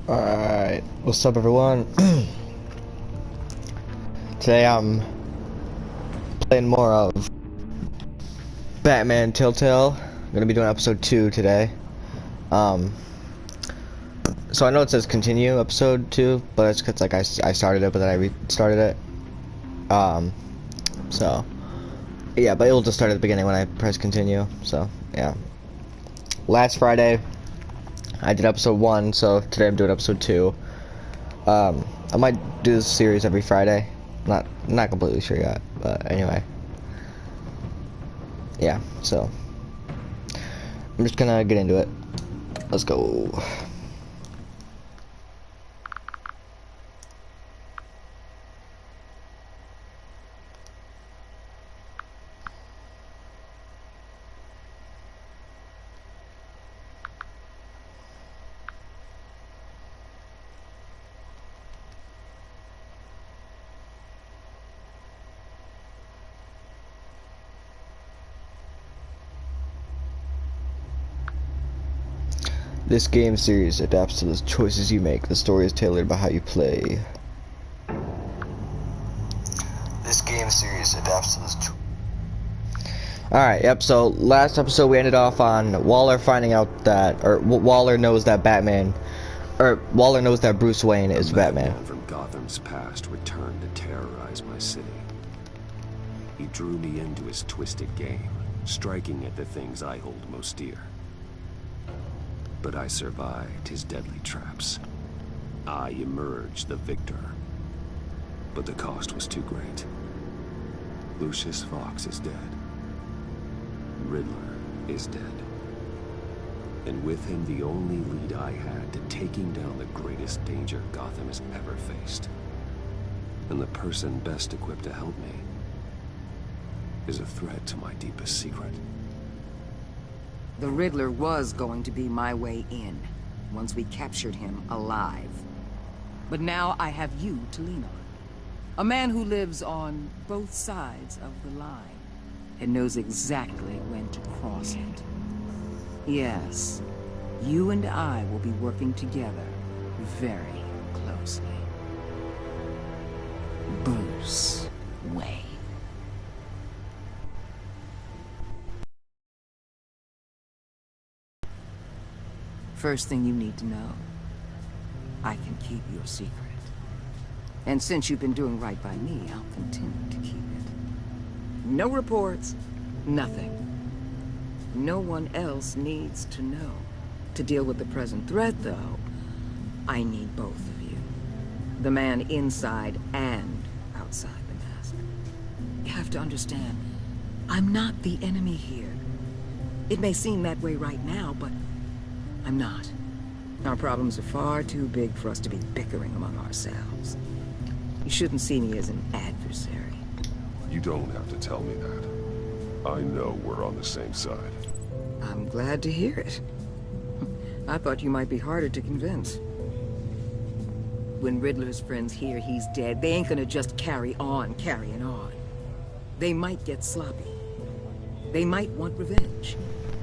Alright, what's up everyone? Today I'm playing more of Batman Telltale. I'm gonna be doing episode 2 today. So I know it says continue episode 2, but it's cause like I started it, but then I restarted it. So yeah, but it'll just start at the beginning when I press continue. So yeah. Last Friday I did episode 1, so today I'm doing episode 2. I might do this series every Friday. Not completely sure yet, but anyway. Yeah, so I'm just gonna get into it. Let's go. This game series adapts to the choices you make. The story is tailored by how you play. This game series adapts to this. Alright, yep, so last episode we ended off on Waller finding out that, or Waller knows that Waller knows that Bruce Wayne is Batman. Man from Gotham's past returned to terrorize my city. He drew me into his twisted game, striking at the things I hold most dear. But I survived his deadly traps. I emerged the victor. But the cost was too great. Lucius Fox is dead. Riddler is dead. And with him the only lead I had to taking down the greatest danger Gotham has ever faced. And the person best equipped to help me is a threat to my deepest secret. The Riddler was going to be my way in, once we captured him alive. But now I have you to lean on. A man who lives on both sides of the line, and knows exactly when to cross it. Yes, you and I will be working together very closely. Bruce Wayne. First thing you need to know, I can keep your secret. And since you've been doing right by me, I'll continue to keep it. No reports, nothing. No one else needs to know. To deal with the present threat, though, I need both of you. The man inside and outside the mask. You have to understand, I'm not the enemy here. It may seem that way right now, but I'm not. Our problems are far too big for us to be bickering among ourselves. You shouldn't see me as an adversary. You don't have to tell me that. I know we're on the same side. I'm glad to hear it. I thought you might be harder to convince. When Riddler's friends hear he's dead, they ain't gonna just carry on carrying on. They might get sloppy. They might want revenge.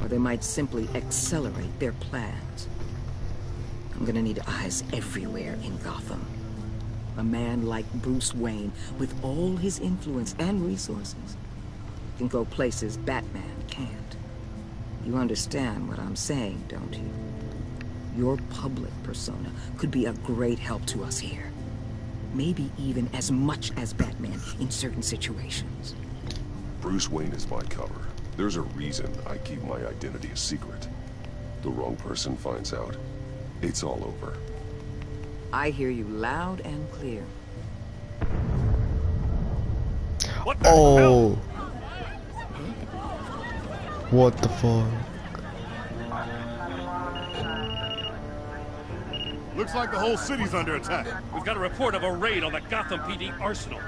Or they might simply accelerate their plans. I'm gonna need eyes everywhere in Gotham. A man like Bruce Wayne, with all his influence and resources, can go places Batman can't. You understand what I'm saying, don't you? Your public persona could be a great help to us here. Maybe even as much as Batman in certain situations. Bruce Wayne is my cover. There's a reason I keep my identity a secret. The wrong person finds out, it's all over. I hear you loud and clear. What the hell? What the fuck? Looks like the whole city's under attack. We've got a report of a raid on the Gotham PD arsenal.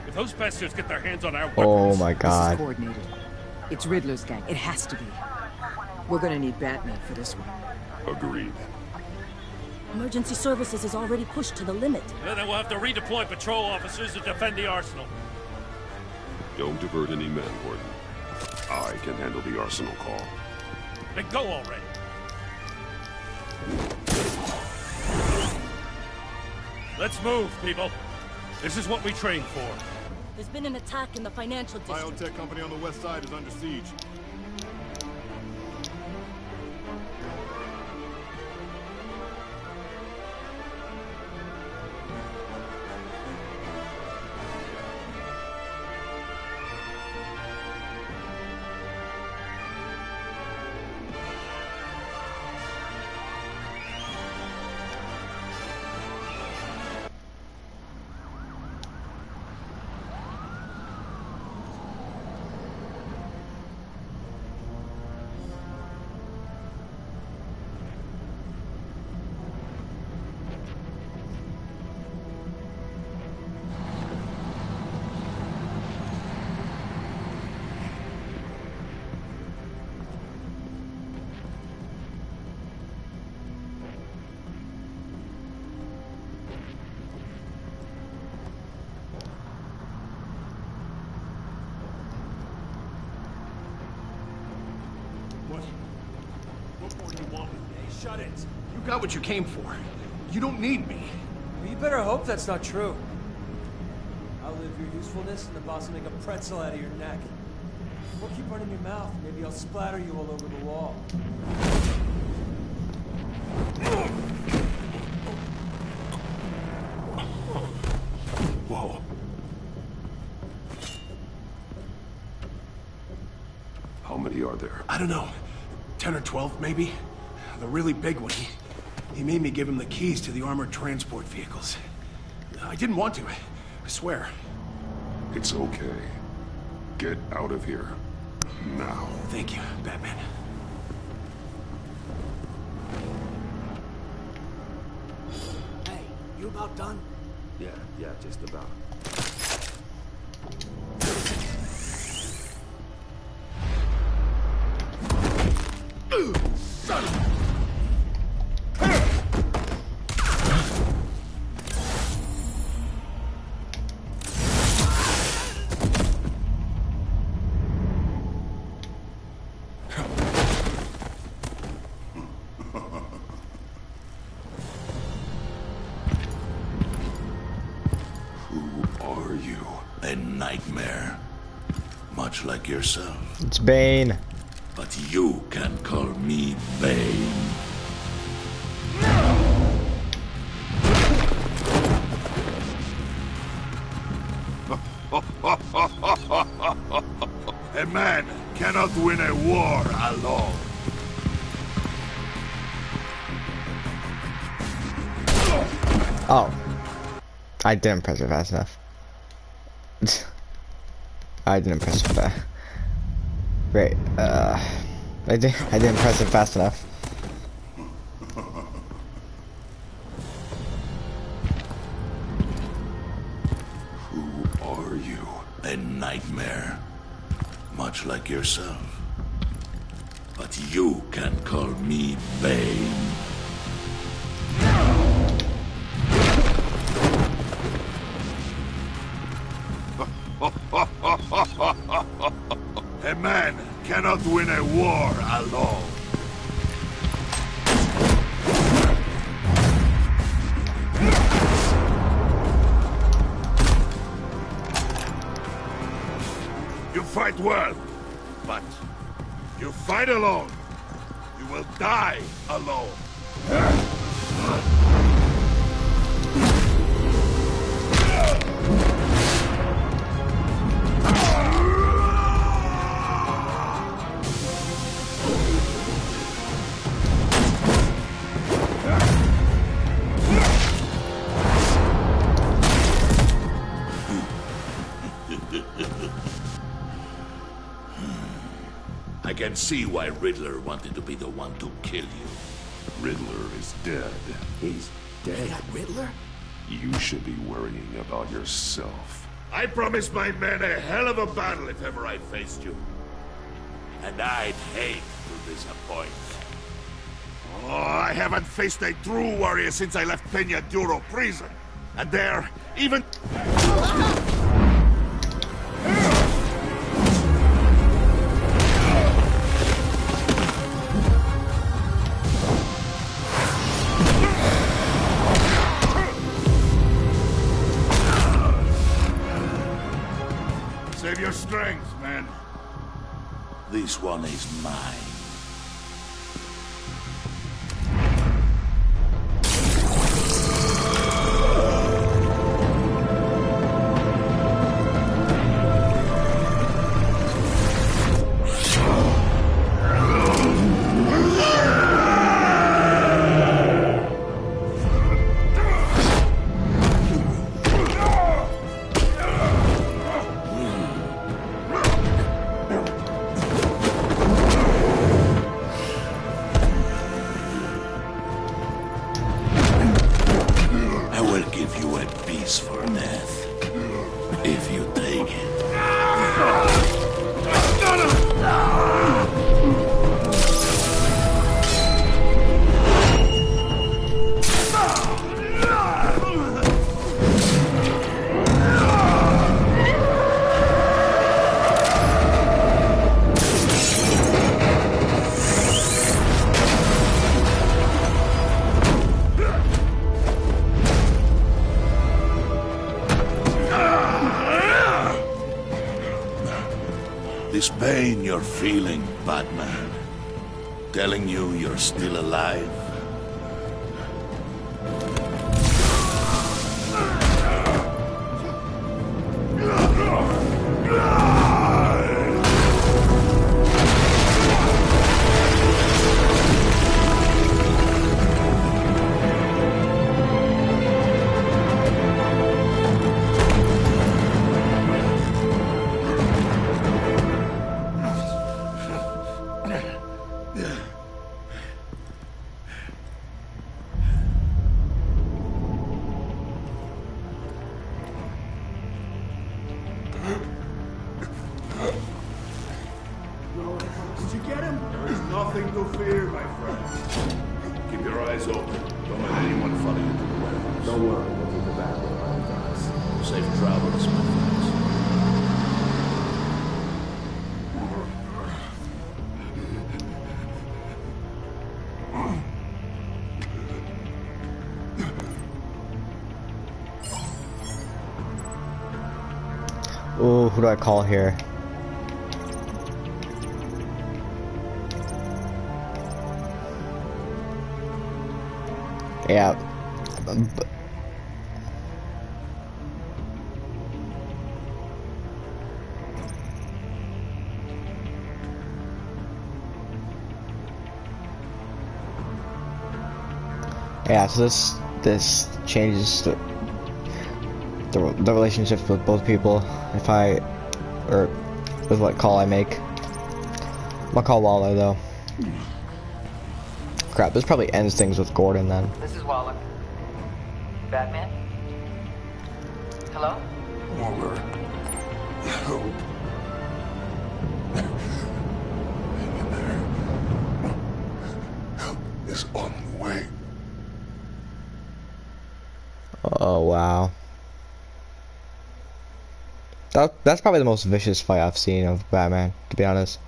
If those bastards get their hands on our weapons... Oh my This is god. coordinated. It's Riddler's gang. It has to be. We're gonna need Batman for this one. Agreed. Emergency services is already pushed to the limit. Then we'll have to redeploy patrol officers to defend the arsenal. Don't divert any men, Gordon. I can handle the arsenal call. Then go already. Let's move, people. This is what we trained for. There's been an attack in the financial district. Biotech company on the west side is under siege. What more do you want with me? Hey, shut it. You got what you came for. You don't need me. Well, you better hope that's not true. I'll live your usefulness and the boss will make a pretzel out of your neck. Or keep running your mouth. Maybe I'll splatter you all over the wall. Whoa. How many are there? I don't know. 10 or 12, maybe? The really big one, he made me give him the keys to the armored transport vehicles. I didn't want to, I swear. It's okay. Get out of here. Now. Thank you, Batman. Hey, you about done? Yeah, just about. Son of a... A nightmare. Much like yourself. It's Bane. But you can call me Bane. A man cannot win a war alone. Oh. I didn't press it fast enough. I didn't press it fast. Great. I didn't press it fast enough. Who are you? A nightmare. Much like yourself. But you can call me Bane. A man cannot win a war alone. You fight well, but you fight alone. You will die alone. I can see why Riddler wanted to be the one to kill you. Riddler is dead. He's dead. Riddler? You should be worrying about yourself. I promised my men a hell of a battle if ever I faced you. And I'd hate to disappoint. Oh, I haven't faced a true warrior since I left Peña Duro prison. And there, even... strength, man. This one is mine. This pain you're feeling, Batman, telling you you're still alive? Did you get him? There is nothing to fear, my friend. Keep your eyes open. Don't let anyone follow you to the warehouse. Don't worry, we'll keep the back door on us. Safe travels, my friends. Ooh, who do I call here? Yeah. Yeah, so this changes the relationships with both people if I, or with what call I make. I'm gonna call Waller though. Crap, this probably ends things with Gordon then. This is Waller. Batman? Hello? Waller. Help. In there. Help is on the way. Oh wow. That's probably the most vicious fight I've seen of Batman, to be honest.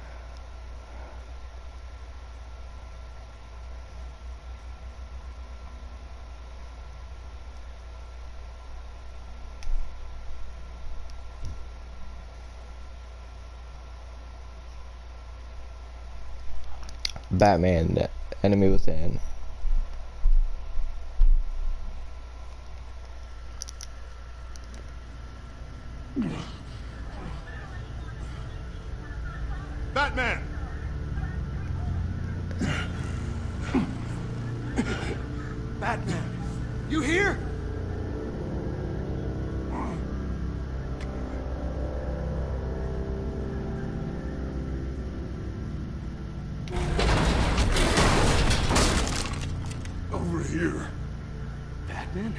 Batman, the enemy within. Batman! Batman, you here? Over here. Batman?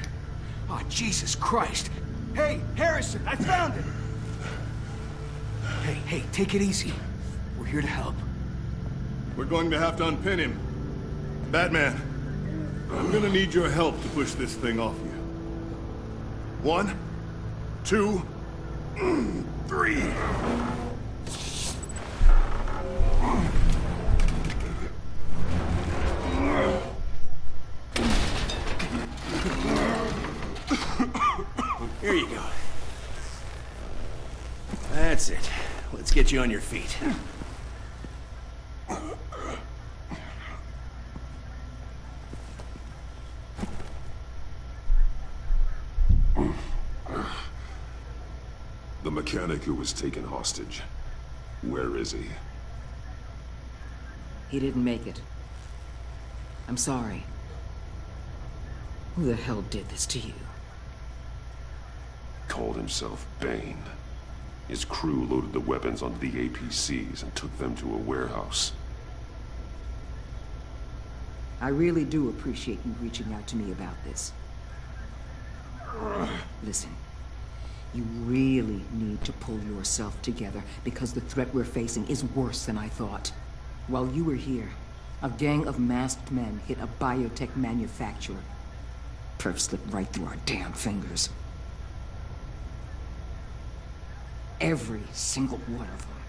Oh, Jesus Christ. Hey, Harrison, I found it. Hey, take it easy. We're here to help. We're going to have to unpin him. Batman, I'm gonna need your help to push this thing off you. 1, 2, 3. Here you go. That's it. Let's get you on your feet. The mechanic who was taken hostage. Where is he? He didn't make it. I'm sorry. Who the hell did this to you? Called himself Bane. His crew loaded the weapons onto the APCs and took them to a warehouse. I really do appreciate you reaching out to me about this. Listen, you really need to pull yourself together because the threat we're facing is worse than I thought. While you were here, a gang of masked men hit a biotech manufacturer. Perf slipped right through our damn fingers. Every single one of them.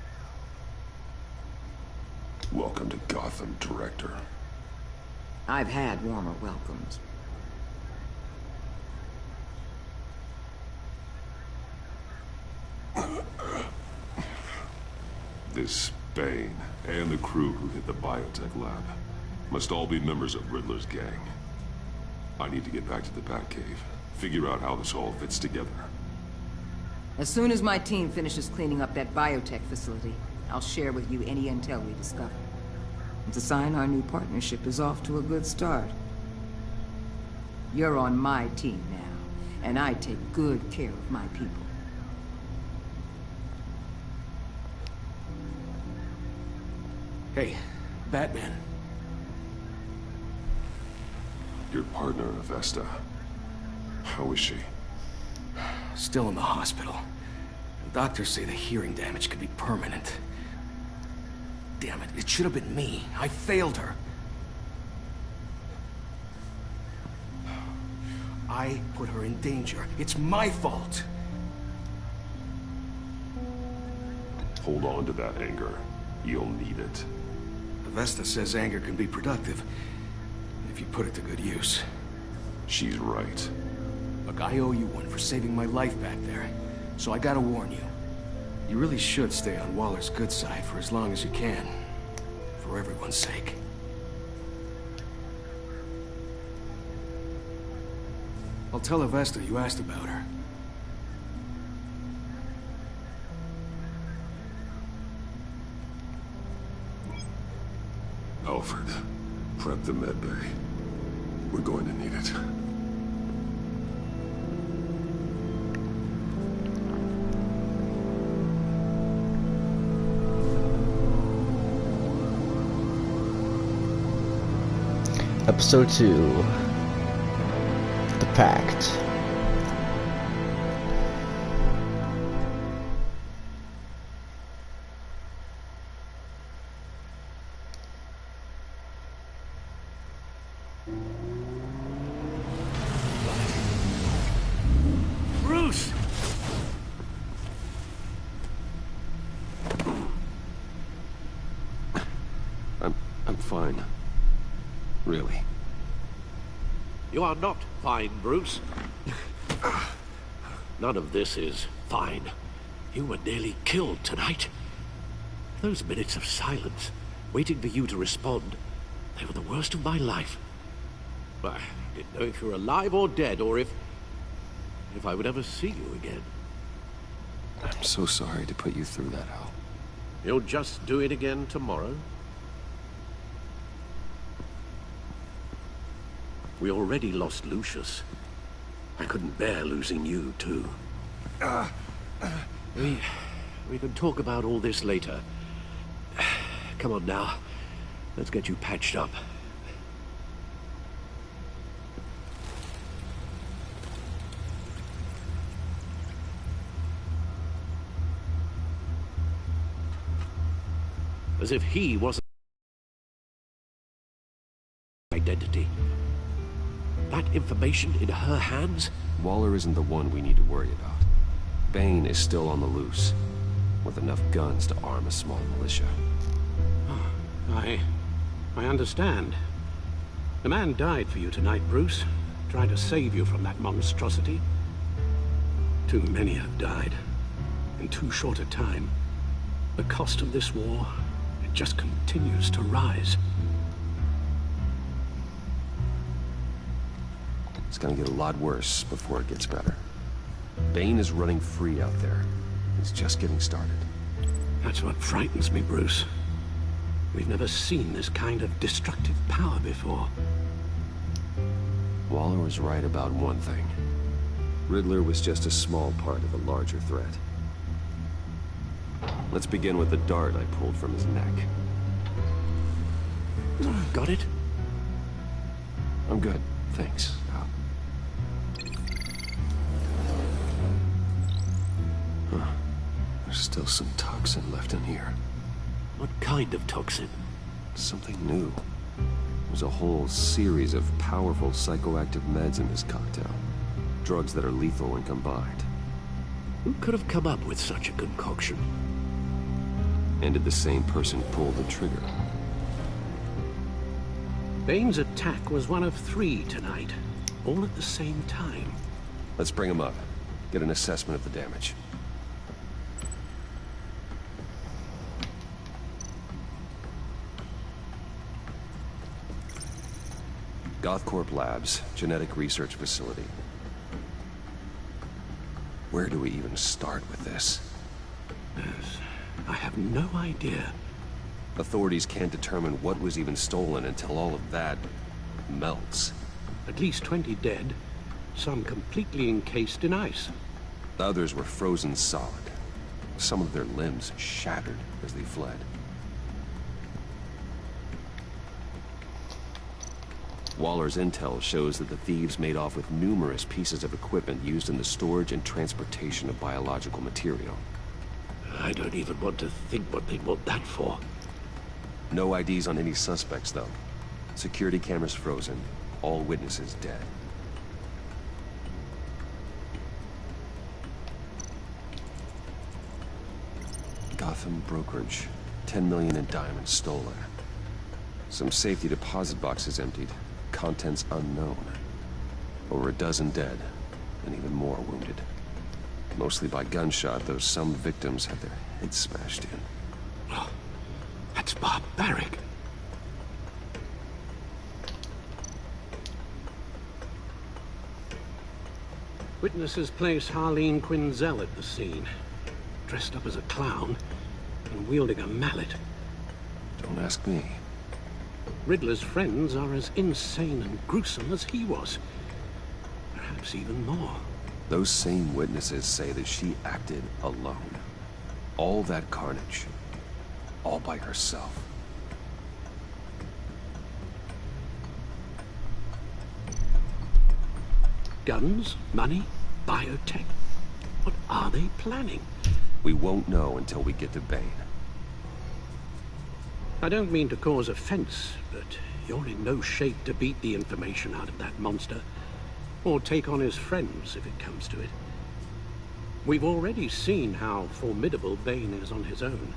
Welcome to Gotham, Director. I've had warmer welcomes. This Bane and the crew who hit the biotech lab must all be members of Riddler's gang. I need to get back to the Batcave, figure out how this all fits together. As soon as my team finishes cleaning up that biotech facility, I'll share with you any intel we discover. It's a sign our new partnership is off to a good start. You're on my team now, and I take good care of my people. Hey, Batman. Your partner, Vesta. How is she? Still in the hospital. Doctors say the hearing damage could be permanent. Damn it, it should have been me. I failed her. I put her in danger. It's my fault. Hold on to that anger. You'll need it. Vesta says anger can be productive, if you put it to good use. She's right. Look, I owe you one for saving my life back there. So I gotta warn you. You really should stay on Waller's good side for as long as you can. For everyone's sake. I'll tell Avesta you asked about her. Alfred, prep the med bay. We're going to need it. Episode 2. The Pact. Bruce! I'm fine. Really. You are not fine, Bruce. None of this is fine. You were nearly killed tonight. Those minutes of silence, waiting for you to respond, they were the worst of my life. I didn't know if you were alive or dead, or if I would ever see you again. I'm so sorry to put you through that, Al. You'll just do it again tomorrow? We already lost Lucius. I couldn't bear losing you, too. We can talk about all this later. Come on now. Let's get you patched up. As if he wasn't identity. That information in her hands? Waller isn't the one we need to worry about. Bane is still on the loose, with enough guns to arm a small militia. I understand. The man died for you tonight, Bruce. Trying to save you from that monstrosity. Too many have died. In too short a time. The cost of this war, it just continues to rise. It's gonna get a lot worse before it gets better. Bane is running free out there. He's just getting started. That's what frightens me, Bruce. We've never seen this kind of destructive power before. Waller was right about one thing. Riddler was just a small part of a larger threat. Let's begin with the dart I pulled from his neck. Got it? I'm good, thanks. Huh. There's still some toxin left in here. What kind of toxin? Something new. There's a whole series of powerful psychoactive meds in this cocktail. Drugs that are lethal when combined. Who could have come up with such a concoction? And did the same person pull the trigger? Bane's attack was one of 3 tonight, all at the same time. Let's bring him up. Get an assessment of the damage. Gothcorp Labs, genetic research facility. Where do we even start with this? Yes, I have no idea. Authorities can't determine what was even stolen until all of that melts. At least 20 dead, some completely encased in ice. The others were frozen solid. Some of their limbs shattered as they fled. Waller's intel shows that the thieves made off with numerous pieces of equipment used in the storage and transportation of biological material. I don't even want to think what they'd want that for. No IDs on any suspects, though. Security cameras frozen. All witnesses dead. Gotham brokerage. 10 million in diamonds stolen. Some safety deposit boxes emptied. Contents unknown. Over a dozen dead, and even more wounded. Mostly by gunshot, though some victims had their heads smashed in. Oh, that's barbaric. Witnesses place Harleen Quinzel at the scene, dressed up as a clown and wielding a mallet. Don't ask me. Riddler's friends are as insane and gruesome as he was. Perhaps even more. Those same witnesses say that she acted alone. All that carnage. All by herself. Guns, money, biotech. What are they planning? We won't know until we get to Bane. I don't mean to cause offense, but you're in no shape to beat the information out of that monster. Or take on his friends, if it comes to it. We've already seen how formidable Bane is on his own.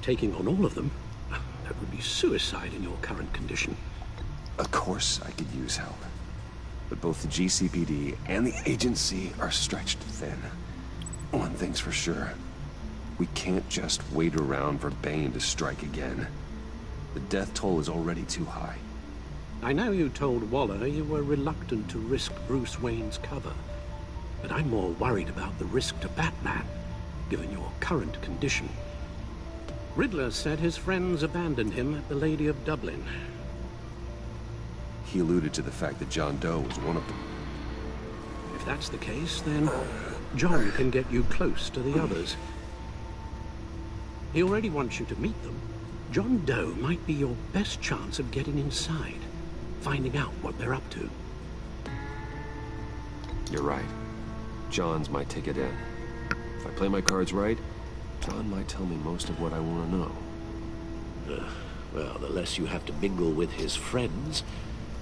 Taking on all of them, that would be suicide in your current condition. Of course I could use help. But both the GCPD and the agency are stretched thin. One thing's for sure. We can't just wait around for Bane to strike again. The death toll is already too high. I know you told Waller you were reluctant to risk Bruce Wayne's cover. But I'm more worried about the risk to Batman, given your current condition. Riddler said his friends abandoned him at the Lady of Dublin. He alluded to the fact that John Doe was one of them. If that's the case, then John can get you close to the others. He already wants you to meet them. John Doe might be your best chance of getting inside, finding out what they're up to. You're right. John's my ticket in. If I play my cards right, John might tell me most of what I want to know. Well, the less you have to mingle with his friends,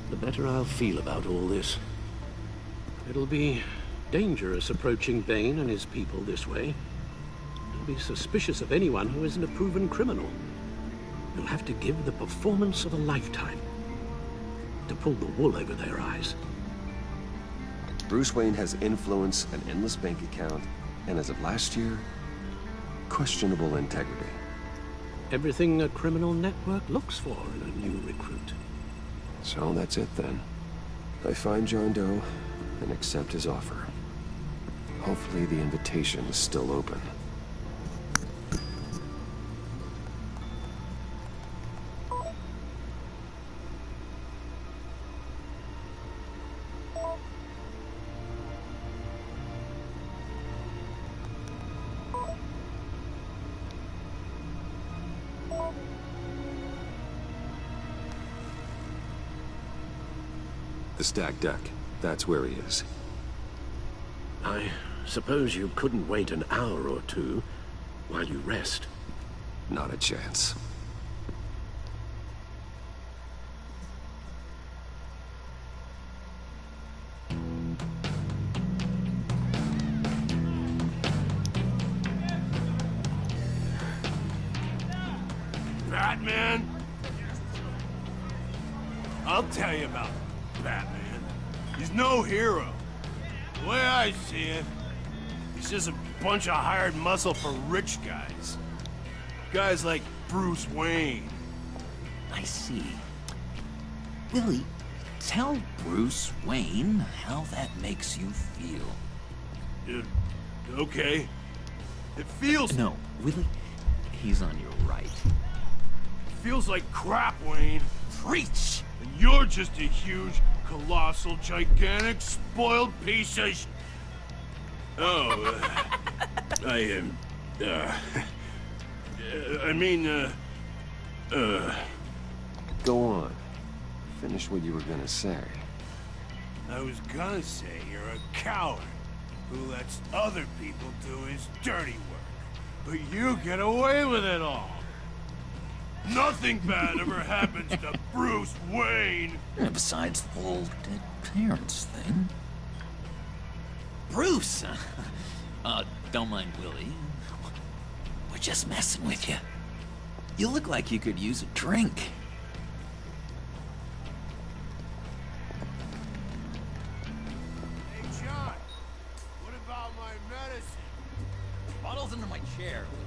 the better I'll feel about all this. It'll be dangerous approaching Bane and his people this way. You'll be suspicious of anyone who isn't a proven criminal. You'll have to give the performance of a lifetime to pull the wool over their eyes. Bruce Wayne has influence, an endless bank account, and as of last year, questionable integrity. Everything a criminal network looks for in a new recruit. So that's it then. I find John Doe and accept his offer. Hopefully the invitation is still open. The stacked deck. That's where he is. I suppose you couldn't wait an hour or two while you rest. Not a chance. Batman? I'll tell you about Batman. He's no hero. The way I see it, he's just a bunch of hired muscle for rich guys. Guys like Bruce Wayne. I see. Willie, tell Bruce Wayne how that makes you feel. Okay. It feels... No, Willie, he's on your right. It feels like crap, Wayne. Preach! And you're just a huge, colossal, gigantic, spoiled piece of I mean, Go on. Finish what you were gonna say. I was gonna say you're a coward who lets other people do his dirty work. But you get away with it all. Nothing bad ever happens to Bruce Wayne. Besides the whole dead parents thing. Bruce! Don't mind Willie. We're just messing with you. You look like you could use a drink. Hey, John. What about my medicine? Bottle's under my chair, Willie.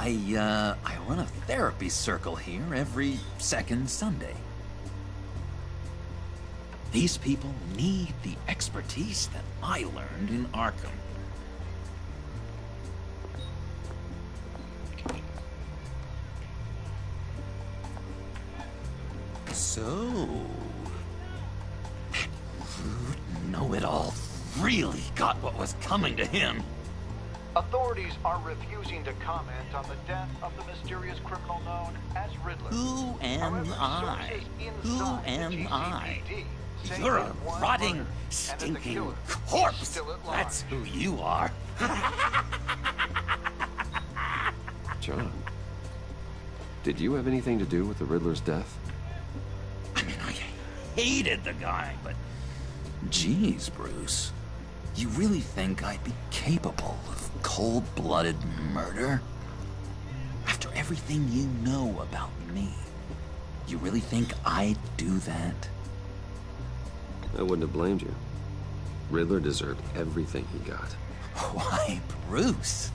I run a therapy circle here every second Sunday. These people need the expertise that I learned in Arkham. So, that rude know-it-all really got what was coming to him. Authorities are refusing to comment on the death of the mysterious criminal known as Riddler. Who am However, I? sources Who inside the am I? GCPD say You're a that one rotting, murder and that the stinking killer is corpse. still at large. That's who you are. John, did you have anything to do with the Riddler's death? I mean, I hated the guy, but... Geez, Bruce. You really think I'd be capable of cold-blooded murder? After everything you know about me, you really think I'd do that? I wouldn't have blamed you. Riddler deserved everything he got. Why, Bruce?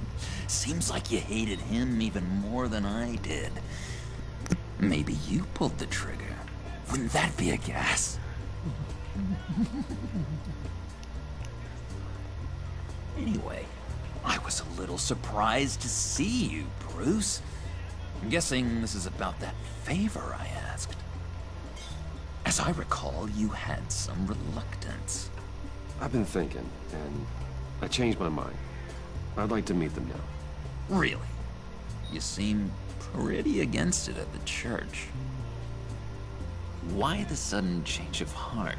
Seems like you hated him even more than I did. Maybe you pulled the trigger. Wouldn't that be a gas? Anyway, I was a little surprised to see you, Bruce. I'm guessing this is about that favor I asked. As I recall, you had some reluctance. I've been thinking, and I changed my mind. I'd like to meet them now. Really? You seem pretty against it at the church. Why the sudden change of heart?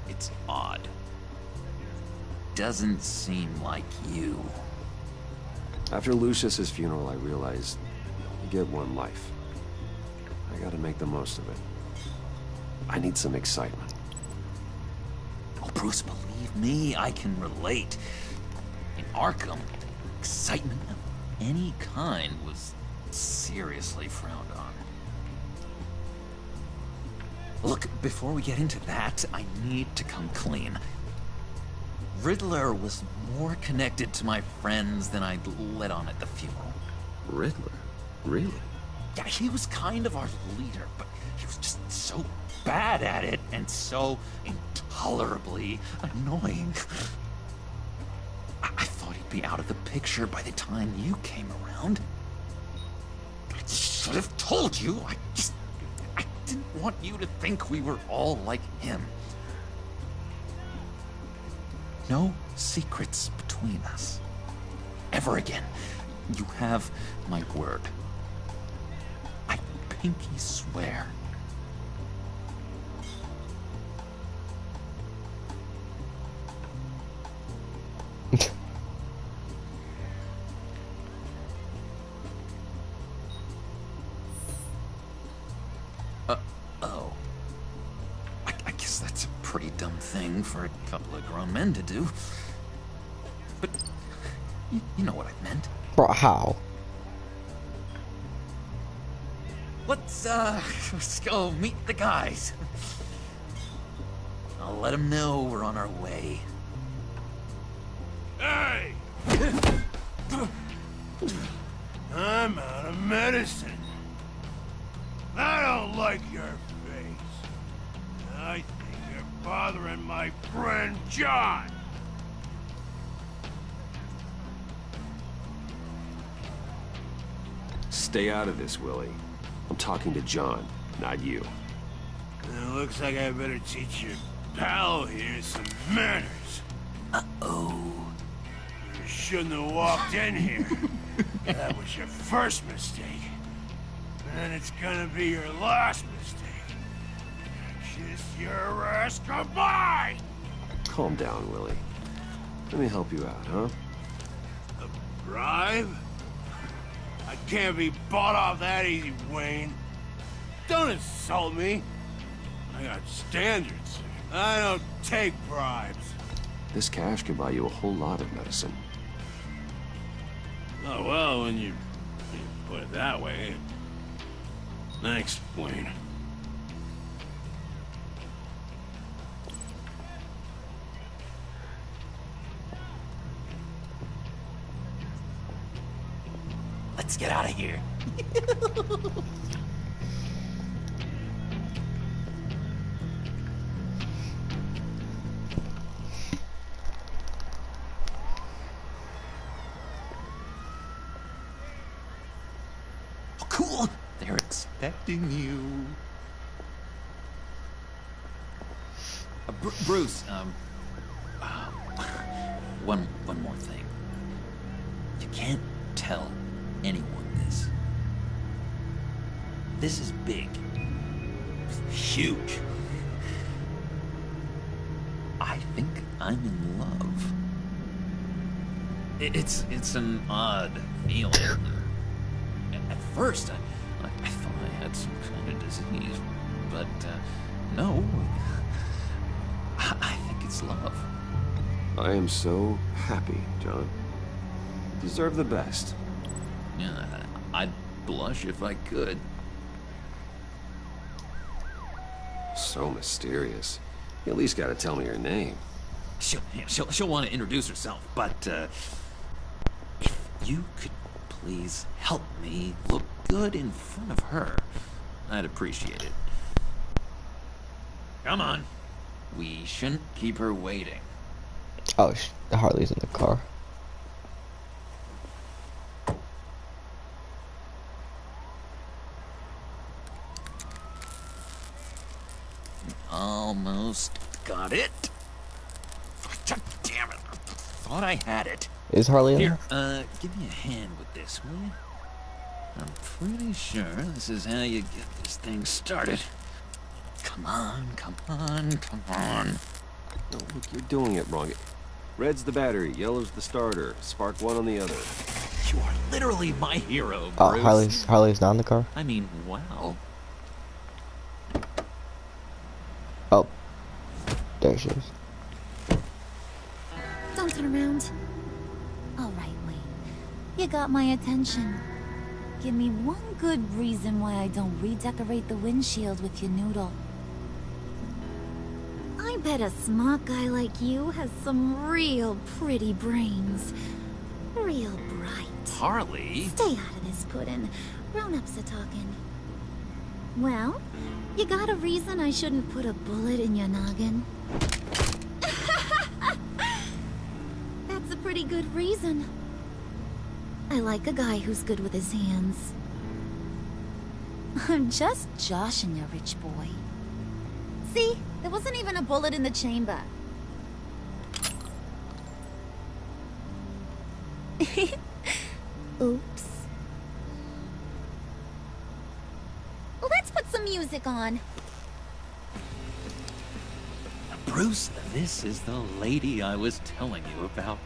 It's odd. Doesn't seem like you. After Lucius's funeral, I realized you get one life. I gotta make the most of it. I need some excitement. Oh, Bruce, believe me, I can relate. In Arkham, excitement of any kind was seriously frowned on. Look, before we get into that, I need to come clean. Riddler was more connected to my friends than I'd let on at the funeral. Riddler? Really? Yeah, he was kind of our leader, but he was just so bad at it and so intolerably annoying. I thought he'd be out of the picture by the time you came around. I should have told you. I didn't want you to think we were all like him. No secrets between us. Ever again. You have my word. I pinky swear. Oh. I guess that's a pretty dumb thing for a couple of grown men to do. But you know what I meant. Bro, how? Let's go meet the guys. I'll let them know we're on our way. Hey! I'm out of medicine. I don't like your face. I think you're bothering my friend John. Stay out of this, Willie. I'm talking to John, not you. It looks like I better teach your pal here some manners. Uh-oh. You shouldn't have walked in here. That was your first mistake. And it's gonna be your last mistake. Kiss your ass goodbye! Calm down, Willie. Let me help you out, huh? A bribe? I can't be bought off that easy, Wayne. Don't insult me. I got standards. I don't take bribes. This cash can buy you a whole lot of medicine. Oh, well, when you put it that way. Thanks, Wayne. Let's get out of here. Oh, cool. They're expecting you. Bruce, one more thing. You can't tell anyone this. This is big. Huge. I think I'm in love. It's an odd feeling. At first, I thought I had some kind of disease, but no. I think it's love. I am so happy, John. You deserve the best. Yeah, I'd blush if I could. So mysterious. You at least gotta tell me your name. She'll want to introduce herself, but if you could please help me look good in front of her, I'd appreciate it. Come on. We shouldn't keep her waiting. Oh, Harley's in the car. Almost got it. God damn it. I thought I had it. Is Harley in Here, there? give me a hand with this, will you? I'm pretty sure this is how you get this thing started. Come on, come on, come on. No, look, you're doing it wrong. Red's the battery, yellow's the starter, spark one on the other. You are literally my hero, Oh, Bruce. Harley's not in the car? I mean, wow. Oh. There she is. Don't turn around. All right, Wayne. You got my attention. Give me one good reason why I don't redecorate the windshield with your noodle. I bet a smart guy like you has some real pretty brains. Real bright. Harley? Stay out of this, Puddin'. Grown-ups are talking. Well, you got a reason I shouldn't put a bullet in your noggin? That's a pretty good reason. I like a guy who's good with his hands. I'm just joshing you, rich boy. See? There wasn't even a bullet in the chamber. Oops. Well, let's put some music on. Bruce, this is the lady I was telling you about.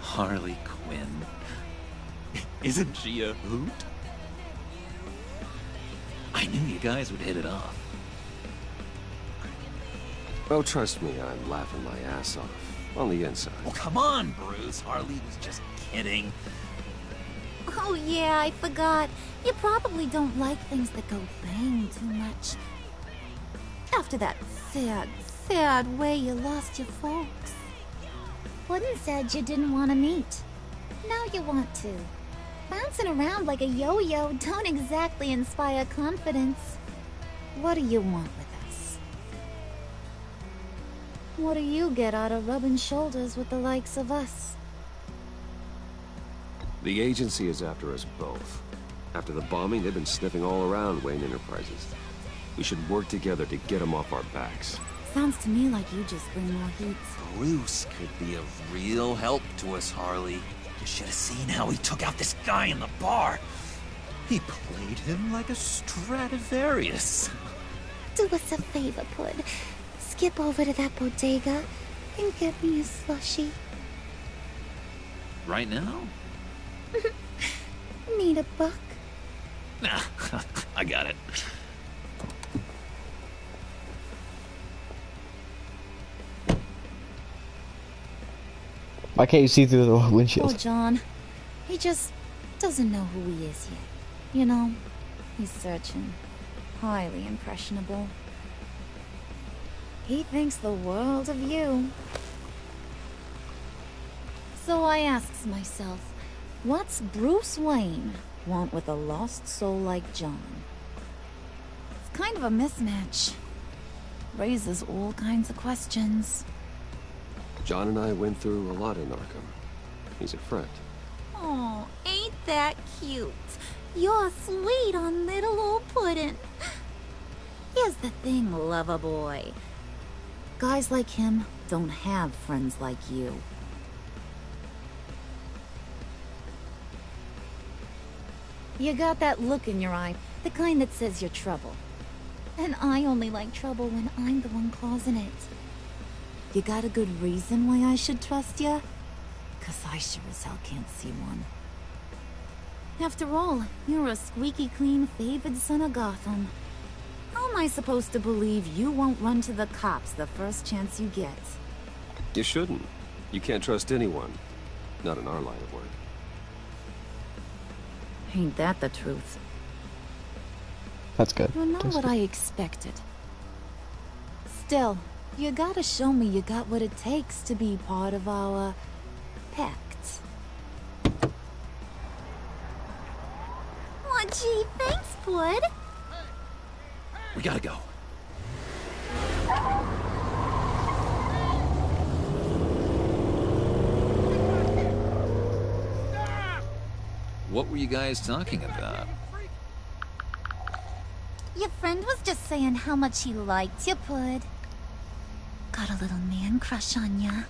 Harley Quinn. Isn't she a hoot? I knew you guys would hit it off. Oh, trust me, I'm laughing my ass off. On the inside. Oh, come on, Bruce. Harley was just kidding. Oh yeah, I forgot. You probably don't like things that go bang too much. After that sad way you lost your folks. Puddin' said you didn't want to meet. Now you want to. Bouncing around like a yo-yo don't exactly inspire confidence. What do you want with us? What do you get out of rubbing shoulders with the likes of us? The agency is after us both. After the bombing, they've been sniffing all around Wayne Enterprises. We should work together to get them off our backs. Sounds to me like you just bring more heat. Bruce could be of real help to us, Harley. You should have seen how he took out this guy in the bar. He played him like a Stradivarius. Do us a favor, Pud. Skip over to that bodega and get me a slushie. Right now? Need a buck? Nah, I got it. Why can't you see through the windshield? Oh, John. He just doesn't know who he is yet. You know, he's searching. Highly impressionable. He thinks the world of you. So I asks myself, what's Bruce Wayne want with a lost soul like John? It's kind of a mismatch. Raises all kinds of questions. John and I went through a lot in Arkham. He's a friend. Oh, ain't that cute? You're sweet on little old Puddin'. Here's the thing, lover boy. Guys like him don't have friends like you. You got that look in your eye, the kind that says you're trouble. And I only like trouble when I'm the one causing it. You got a good reason why I should trust you? 'Cause I sure as hell can't see one. After all, you're a squeaky clean favored son of Gotham. How am I supposed to believe you won't run to the cops the first chance you get? You shouldn't. You can't trust anyone. Not in our line of work. Ain't that the truth? That's good. You're not what I expected. Still, you gotta show me you got what it takes to be part of our pact. Aw, gee, thanks, Bud. We gotta go. What were you guys talking about? Your friend was just saying how much he liked you, Pud. Got a little man crush on ya.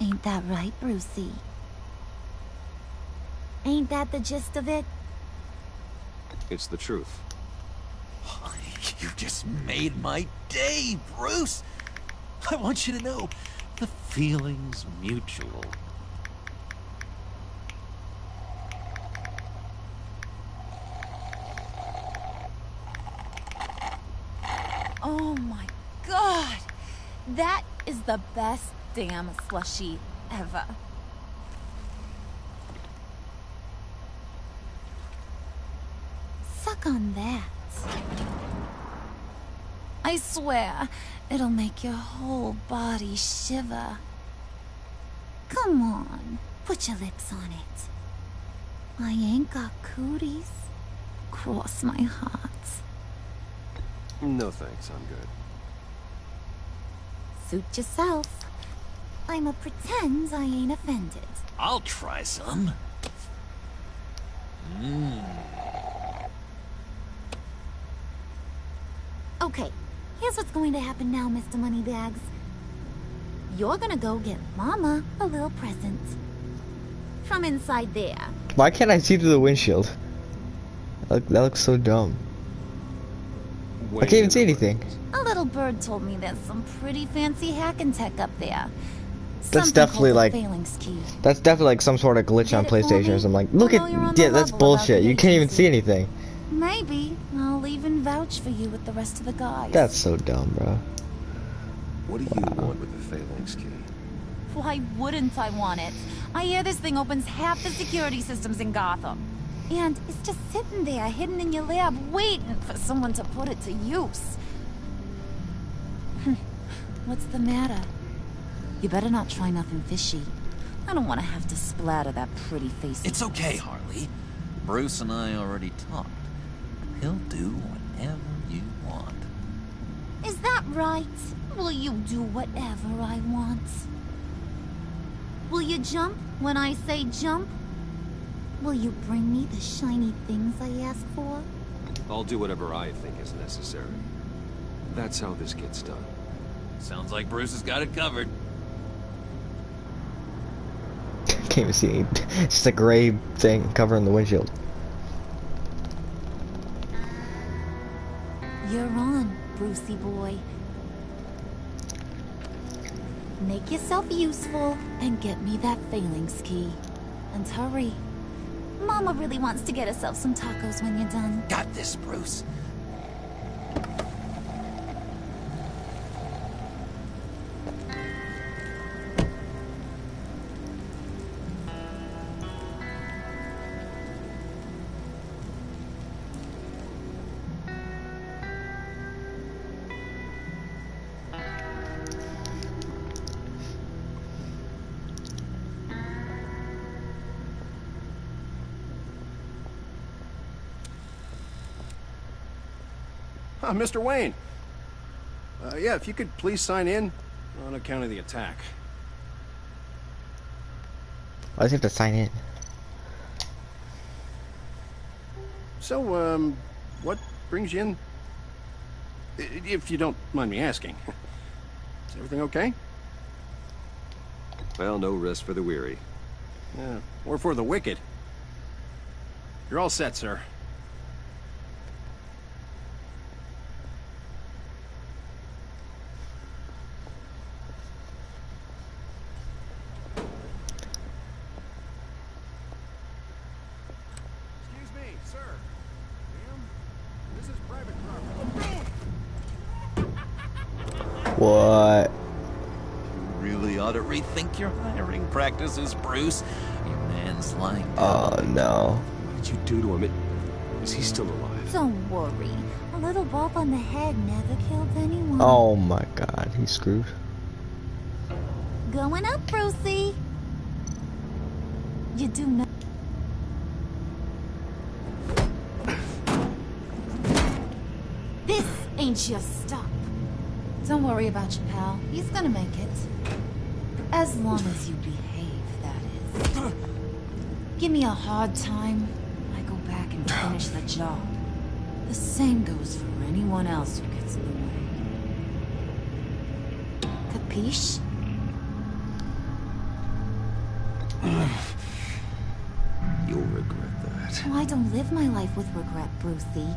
Ain't that right, Brucey? Ain't that the gist of it? It's the truth. You just made my day, Bruce! I want you to know, the feeling's mutual. Oh my god! That is the best damn slushie ever. work on that. I swear, it'll make your whole body shiver. Come on, put your lips on it. I ain't got cooties. Cross my heart. No thanks, I'm good. Suit yourself. I'ma pretend I ain't offended. I'll try some. Okay, here's what's going to happen now, Mr. Moneybags. You're gonna go get Mama a little present. From inside there. Why can't I see through the windshield? That looks so dumb. I can't even see anything. A little bird told me there's some pretty fancy hacking tech up there. That's definitely like some sort of glitch on PlayStation or something. Like, look at that's bullshit. You can't even see anything. Maybe I'll even vouch for you with the rest of the guys. That's so dumb, bro. What do you want with the phalanx key? Why wouldn't I want it? I hear this thing opens half the security systems in Gotham. And it's just sitting there, hidden in your lab, waiting for someone to put it to use. What's the matter? You better not try nothing fishy. I don't want to have to splatter that pretty face. It's okay, Harley. Bruce and I already talked. He'll do whatever you want. Is that right? Will you do whatever I want? Will you jump when I say jump? Will you bring me the shiny things I ask for? I'll do whatever I think is necessary. That's how this gets done. Sounds like Bruce has got it covered. Can't even see any. It's just a gray thing covering the windshield. You're on, Brucey boy. Make yourself useful and get me that phalanx key. And hurry. Mama really wants to get herself some tacos when you're done. Got this, Bruce. Mr. Wayne. Yeah, if you could please sign in on account of the attack. Why does he have to sign in? So, what brings you in? If you don't mind me asking. Is everything okay? Well, no rest for the weary. Yeah, or for the wicked. You're all set, sir. What? You really ought to rethink your hiring practices, Bruce. Your man's lying down. Oh no. What did you do to him? Is he still alive? Don't worry. A little bump on the head never killed anyone. Oh my god, he's screwed. Going up, Brucey. You do know. This ain't your stop. Don't worry about your pal. He's gonna make it. As long as you behave, that is. Give me a hard time, I go back and finish the job. The same goes for anyone else who gets in the way. Capiche? You'll regret that. Oh, I don't live my life with regret, Brucey.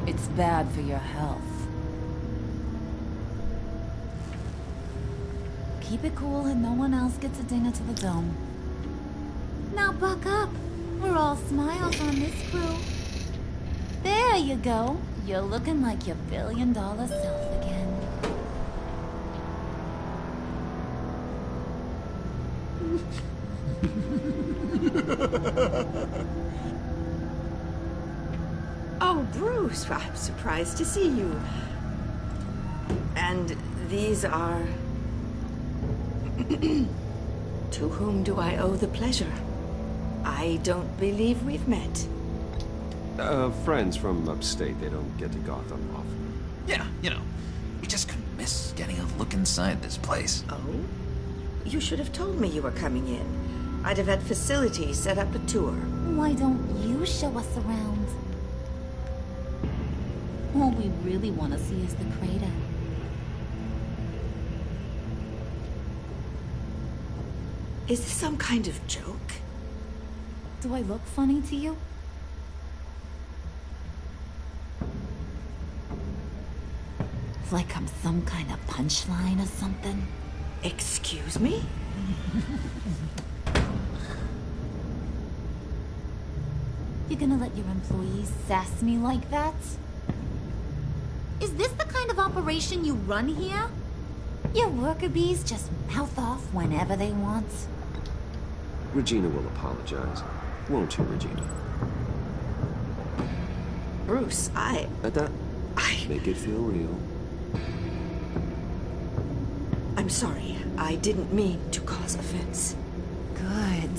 It's bad for your health. Keep it cool and no one else gets a dinger to the dome. Now buck up. We're all smiles on this crew. There you go. You're looking like your billion-dollar self again. Oh, Bruce, I'm surprised to see you. And these are... To whom do I owe the pleasure? I don't believe we've met. Friends from upstate. They don't get to Gotham often. Yeah, you know, we just couldn't miss getting a look inside this place. Oh? You should have told me you were coming in. I'd have had facilities set up a tour. Why don't you show us around? All we really want to see is the crater. Is this some kind of joke? Do I look funny to you? Like I'm some kind of punchline or something? Excuse me? You gonna let your employees sass me like that? Is this the kind of operation you run here? Your worker bees just mouth off whenever they want. Regina will apologize. Won't you, Regina? Bruce, Make it feel real. I'm sorry. I didn't mean to cause offense. Good.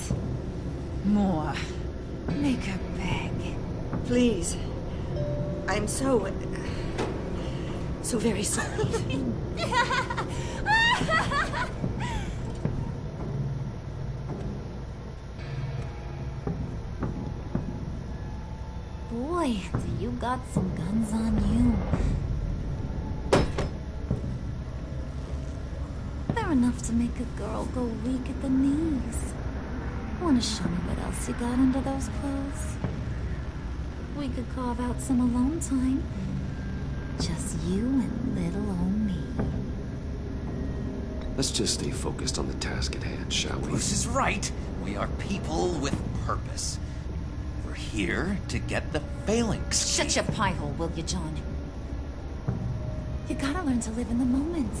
More. Make her beg. Please. I'm so very sorry. Boy, do you got some guns on you. They're enough to make a girl go weak at the knees. Wanna show me what else you got under those clothes? We could carve out some alone time. Just you and little old me. Let's just stay focused on the task at hand, shall we? Bruce is right. We are people with purpose. We're here to get the phalanx. Shut your pie hole, will you, John? You gotta learn to live in the moment.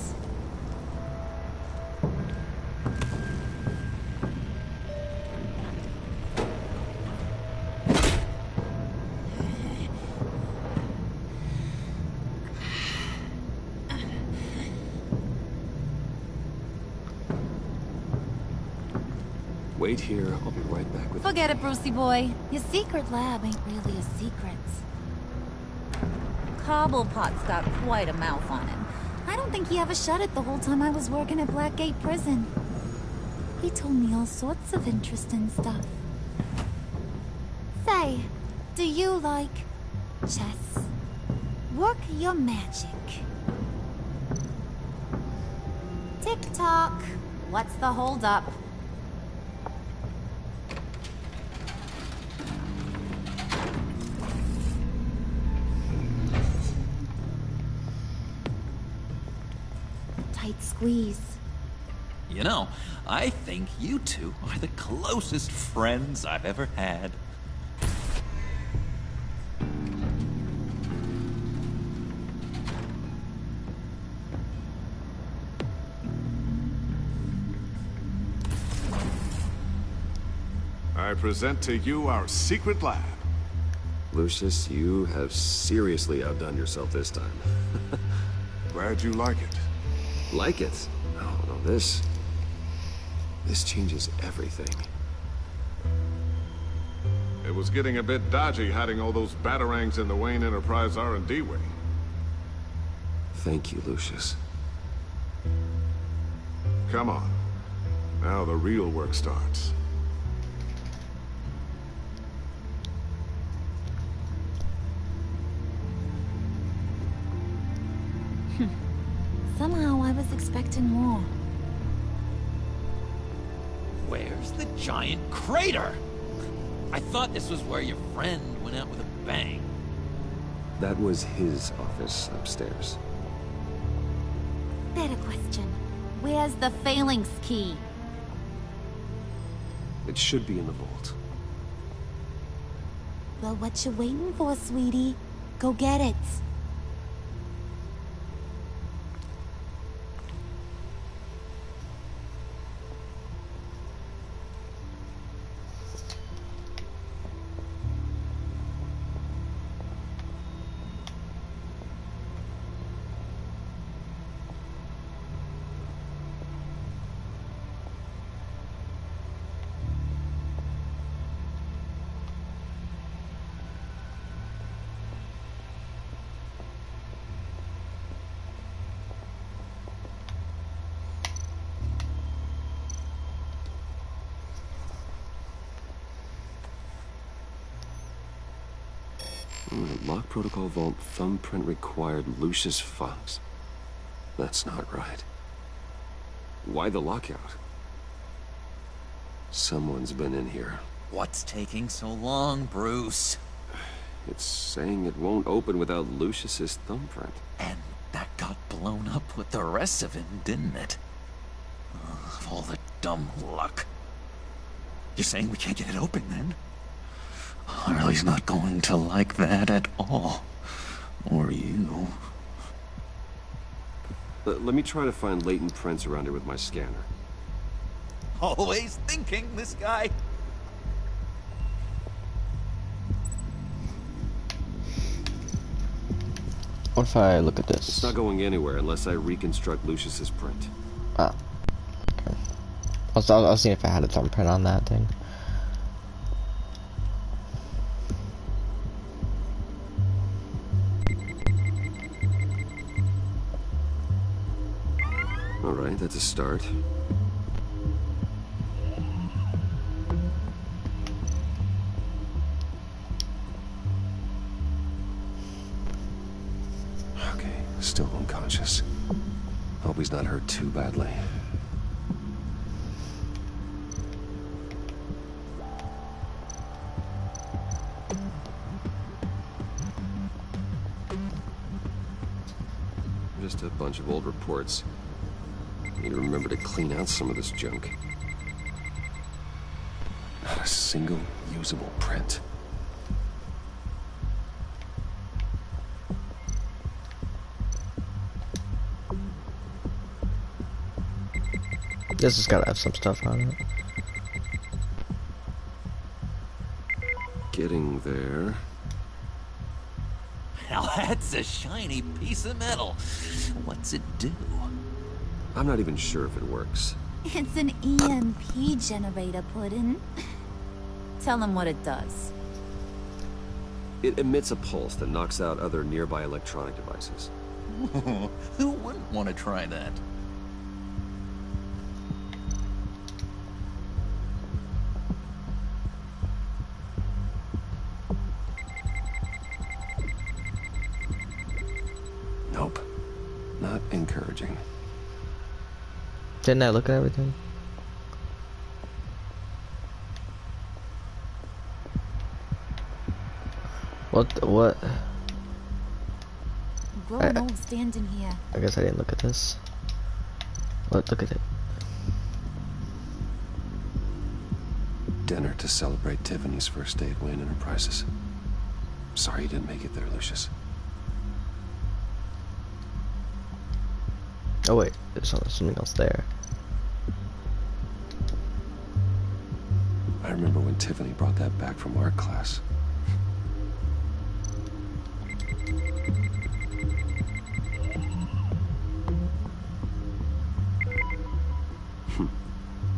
Wait here. I'll be right back with Forget it, Brucey boy. Your secret lab ain't really a secret. Cobblepot's got quite a mouth on him. I don't think he ever shut it the whole time I was working at Blackgate Prison. He told me all sorts of interesting stuff. Say, do you like chess? Work your magic. Tick-tock. What's the holdup? Tight squeeze. You know, I think you two are the closest friends I've ever had. I present to you our secret lab. Lucius, you have seriously outdone yourself this time. Glad you like it. Like it? Oh, no, this changes everything. It was getting a bit dodgy hiding all those batarangs in the Wayne Enterprise R&D wing. Thank you, Lucius. Come on. Now the real work starts. Somehow I was expecting more. Where's the giant crater? I thought this was where your friend went out with a bang. That was his office upstairs. Better question. Where's the phalanx key? It should be in the vault. Well, what you waiting for, sweetie? Go get it. Lock protocol vault thumbprint required Lucius Fox. That's not right. Why the lockout? Someone's been in here. What's taking so long, Bruce? It's saying it won't open without Lucius's thumbprint. And that got blown up with the rest of it, didn't it? Of all the dumb luck. You're saying we can't get it open, then? Harley's not going to like that at all. Or you. Let me try to find latent prints around here with my scanner. Always thinking, this guy. What if I look at this? It's not going anywhere unless I reconstruct Lucius's print. Ah. Okay. I was seeing if I had a thumbprint on that thing. Alright, that's a start. Okay, still unconscious. Hope he's not hurt too badly. Just a bunch of old reports. Need to remember to clean out some of this junk. Not a single usable print. This has gotta have some stuff on it. Getting there. Now that's a shiny piece of metal. What's it do? I'm not even sure if it works. It's an EMP generator, Puddin'. Tell him what it does. It emits a pulse that knocks out other nearby electronic devices. Who wouldn't want to try that? Nope. Not encouraging. Didn't I look at everything? What? Growing old standing here. I guess I didn't look at this. Look at it. Dinner to celebrate Tiffany's first day at Wayne Enterprises. Sorry you didn't make it there, Lucius. Oh wait, there's something else there. I remember when Tiffany brought that back from art class.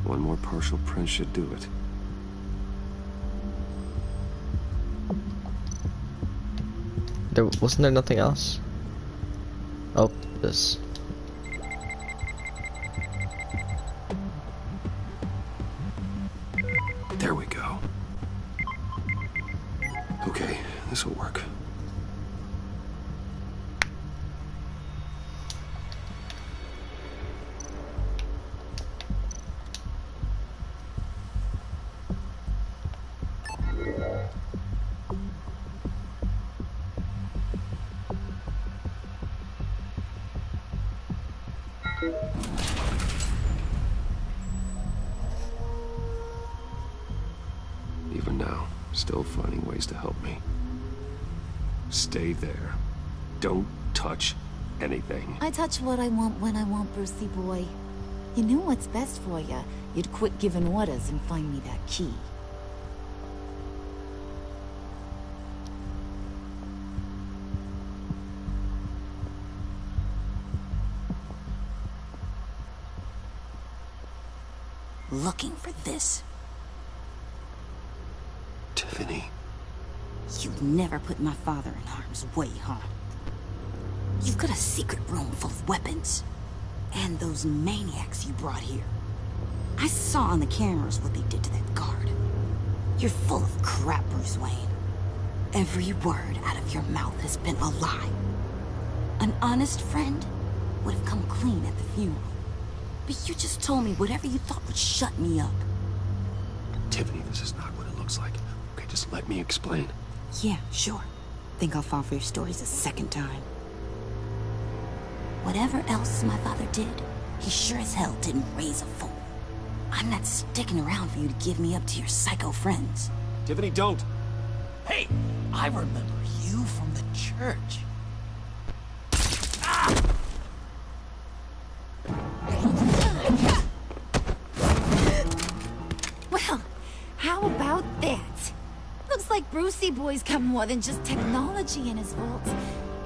One more partial print should do it. Wasn't there nothing else? Oh, this. There we go. Okay, this will work. Even now, still finding ways to help me. Stay there. Don't touch anything. I touch what I want when I want, Brucey boy. You knew what's best for you. You'd quit giving orders and find me that key. Looking for this. Tiffany. You'd never put my father in harm's way, huh? You've got a secret room full of weapons. And those maniacs you brought here. I saw on the cameras what they did to that guard. You're full of crap, Bruce Wayne. Every word out of your mouth has been a lie. An honest friend would have come clean at the funeral. But you just told me whatever you thought would shut me up. Tiffany, this is not what it looks like. Okay, just let me explain. Yeah, sure. Think I'll fall for your stories a second time. Whatever else my father did, he sure as hell didn't raise a fool. I'm not sticking around for you to give me up to your psycho friends. Tiffany, don't! Hey, I remember you from the church. Well, how about that? Looks like Brucey Boy's got more than just technology in his vault.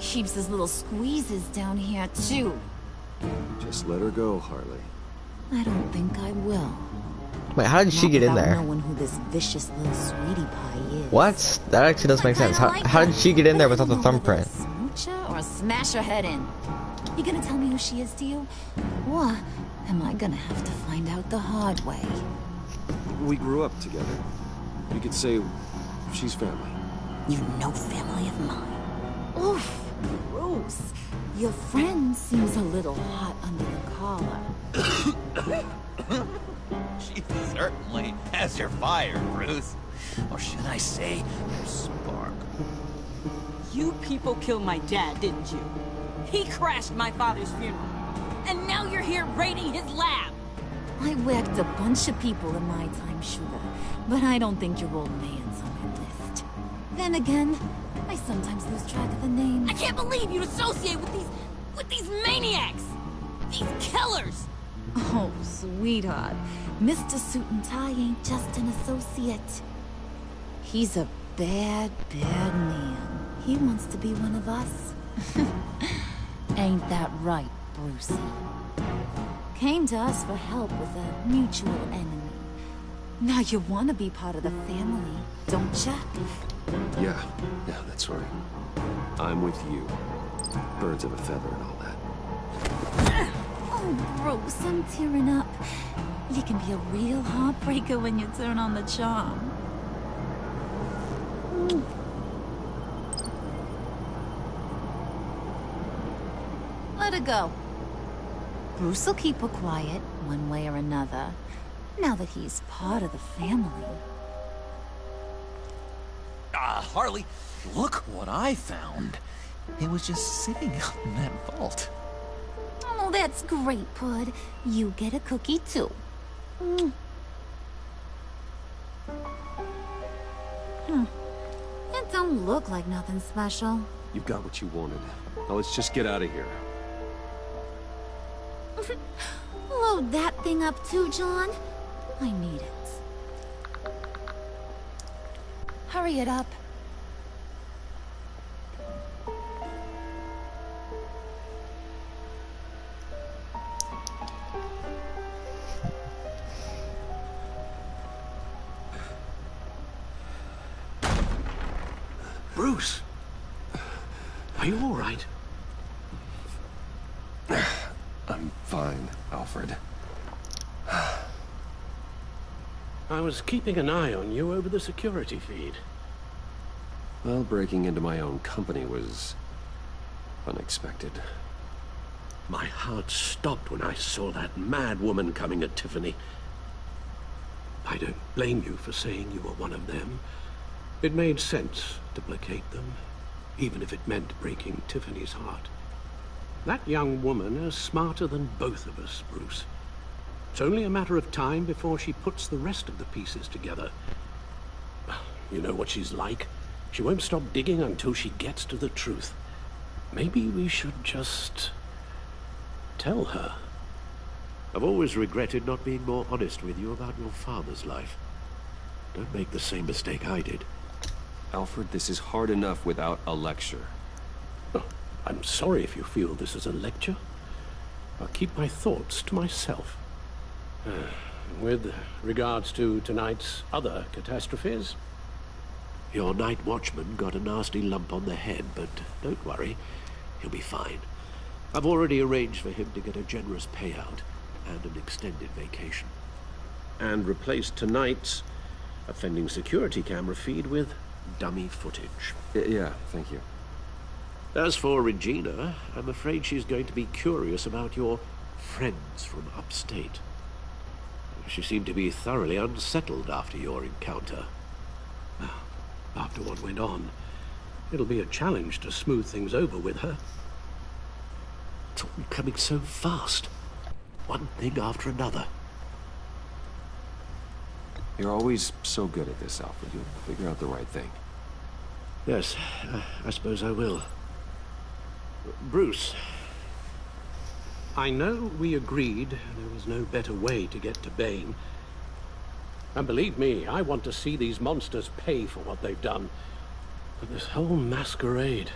Keeps his little squeezes down here, too. Just let her go, Harley. I don't think I will. Wait, how did she get in there? Knowing who this vicious little sweetie pie is. What? That actually does make sense. How did she get in there without the thumbprint? Smooch her or smash her head in? You gonna tell me who she is to you? Or am I gonna have to find out the hard way? We grew up together. You could say she's family. You're no family of mine. Oof, gross. Your friend seems a little hot under the collar. She certainly has your fire, Bruce. Or should I say, your spark. You people killed my dad, didn't you? He crashed my father's funeral. And now you're here raiding his lab. I whacked a bunch of people in my time, Sugar. But I don't think your old man's on my list. Then again, I sometimes lose track of the names. I can't believe you'd associate with these maniacs! These killers! Oh, sweetheart. Mr. Suit and Tie ain't just an associate. He's a bad, bad man. He wants to be one of us. Ain't that right, Brucey? Came to us for help with a mutual enemy. Now you want to be part of the family, don't ya? Yeah, that's right. I'm with you. Birds of a feather and all that. Oh, Bruce, I'm tearing up. You can be a real heartbreaker when you turn on the charm. Let her go. Bruce will keep her quiet, one way or another, now that he's part of the family. Harley, look what I found. It was just sitting out in that vault. Oh, that's great, Pud. You get a cookie, too. It don't look like nothing special. You've got what you wanted. Now let's just get out of here. Load that thing up too, John. I need it. Hurry it up. Bruce! Are you all right? I'm fine, Alfred. I was keeping an eye on you over the security feed. Well, breaking into my own company was unexpected. My heart stopped when I saw that mad woman coming at Tiffany. I don't blame you for saying you were one of them. It made sense to placate them, even if it meant breaking Tiffany's heart. That young woman is smarter than both of us, Bruce. It's only a matter of time before she puts the rest of the pieces together. You know what she's like. She won't stop digging until she gets to the truth. Maybe we should just tell her. I've always regretted not being more honest with you about your father's life. Don't make the same mistake I did. Alfred, this is hard enough without a lecture. Oh, I'm sorry if you feel this is a lecture. I'll keep my thoughts to myself. With regards to tonight's other catastrophes, your night watchman got a nasty lump on the head, but don't worry, he'll be fine. I've already arranged for him to get a generous payout and an extended vacation. And replaced tonight's offending security camera feed with dummy footage. Yeah, thank you. As for Regina, I'm afraid she's going to be curious about your friends from upstate. She seemed to be thoroughly unsettled after your encounter. Well, after what went on, it'll be a challenge to smooth things over with her. It's all coming so fast. One thing after another. You're always so good at this, Alfred. You'll figure out the right thing. Yes, I suppose I will. Bruce. I know we agreed there was no better way to get to Bane. And believe me, I want to see these monsters pay for what they've done. But this whole masquerade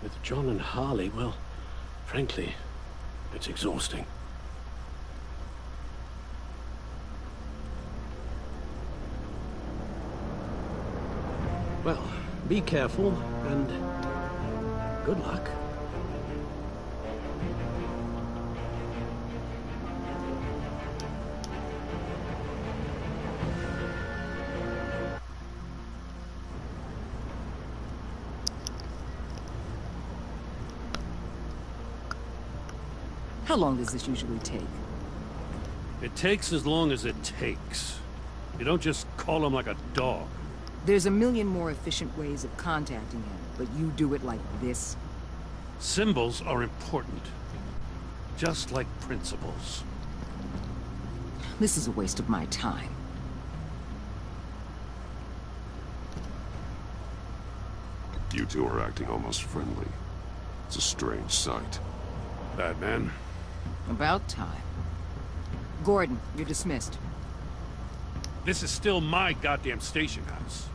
with John and Harley, well, frankly, it's exhausting. Well, be careful, and good luck. How long does this usually take? It takes as long as it takes. You don't just call him like a dog. There's a million more efficient ways of contacting him, but you do it like this? Symbols are important. Just like principles. This is a waste of my time. You two are acting almost friendly. It's a strange sight. Batman. About time. Gordon, you're dismissed. This is still my goddamn station house.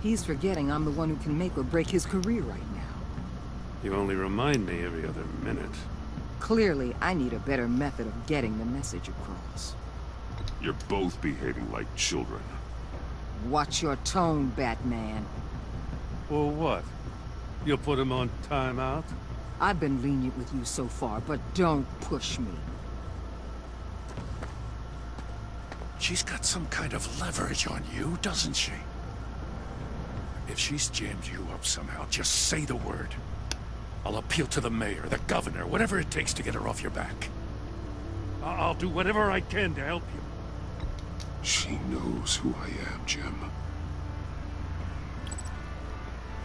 He's forgetting I'm the one who can make or break his career right now. You only remind me every other minute. Clearly, I need a better method of getting the message across. You're both behaving like children. Watch your tone, Batman. Well, what? You'll put him on timeout? I've been lenient with you so far, but don't push me. She's got some kind of leverage on you, doesn't she? If she's jammed you up somehow, just say the word. I'll appeal to the mayor, the governor, whatever it takes to get her off your back. I'll do whatever I can to help you. She knows who I am, Jim.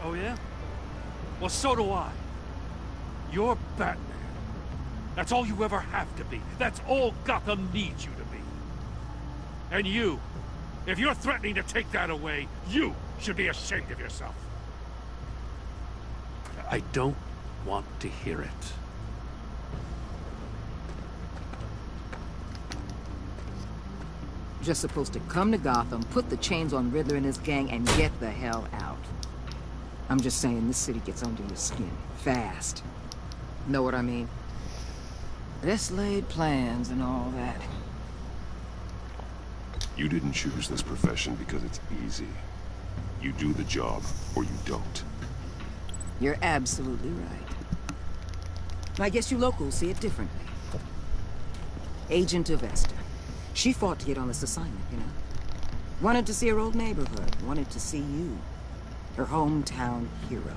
Oh, yeah? Well, so do I. You're Batman. That's all you ever have to be. That's all Gotham needs you to be. And you, if you're threatening to take that away, you should be ashamed of yourself. I don't want to hear it. Just supposed to come to Gotham, put the chains on Riddler and his gang, and get the hell out. I'm just saying, this city gets under your skin. Fast. Know what I mean? Best laid plans and all that. You didn't choose this profession because it's easy. You do the job, or you don't. You're absolutely right. I guess you locals see it differently. Agent of Esther. She fought to get on this assignment, you know. Wanted to see her old neighborhood. Wanted to see you. Her hometown hero.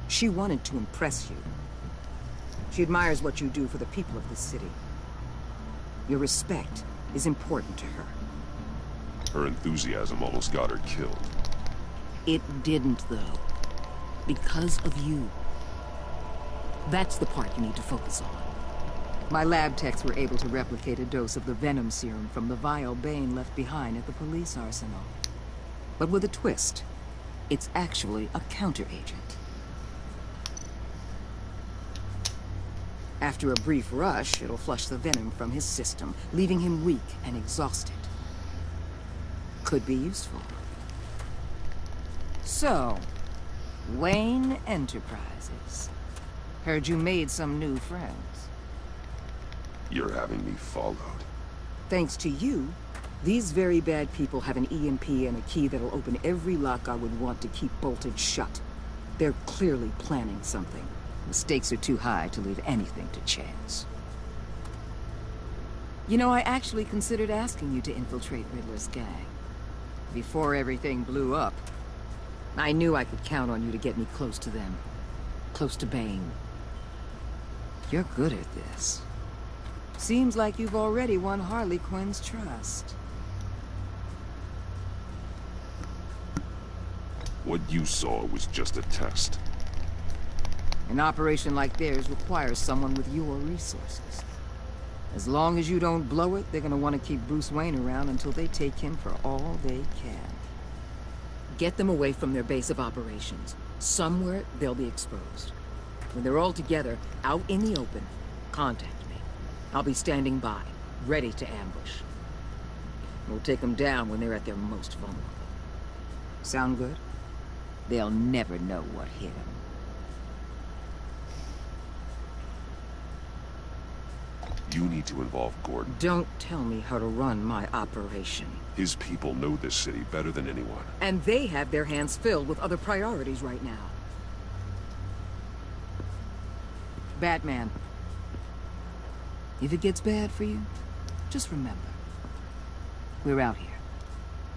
She wanted to impress you. She admires what you do for the people of this city. Your respect is important to her. Her enthusiasm almost got her killed. It didn't, though. Because of you. That's the part you need to focus on. My lab techs were able to replicate a dose of the venom serum from the vial Bane left behind at the police arsenal. But with a twist. It's actually a counter-agent. After a brief rush, it'll flush the venom from his system, leaving him weak and exhausted. Could be useful. So, Wayne Enterprises. Heard you made some new friends. You're having me followed. Thanks to you, these very bad people have an EMP and a key that'll open every lock I would want to keep bolted shut. They're clearly planning something. The stakes are too high to leave anything to chance. You know, I actually considered asking you to infiltrate Riddler's gang. Before everything blew up. I knew I could count on you to get me close to them. Close to Bane. You're good at this. Seems like you've already won Harley Quinn's trust. What you saw was just a test. An operation like theirs requires someone with your resources. As long as you don't blow it, they're gonna want to keep Bruce Wayne around until they take him for all they can. Get them away from their base of operations. Somewhere they'll be exposed. When they're all together, out in the open, contact me. I'll be standing by, ready to ambush. We'll take them down when they're at their most vulnerable. Sound good? They'll never know what hit them. You need to involve Gordon. Don't tell me how to run my operation. His people know this city better than anyone. And they have their hands filled with other priorities right now. Batman. If it gets bad for you, just remember. We're out here.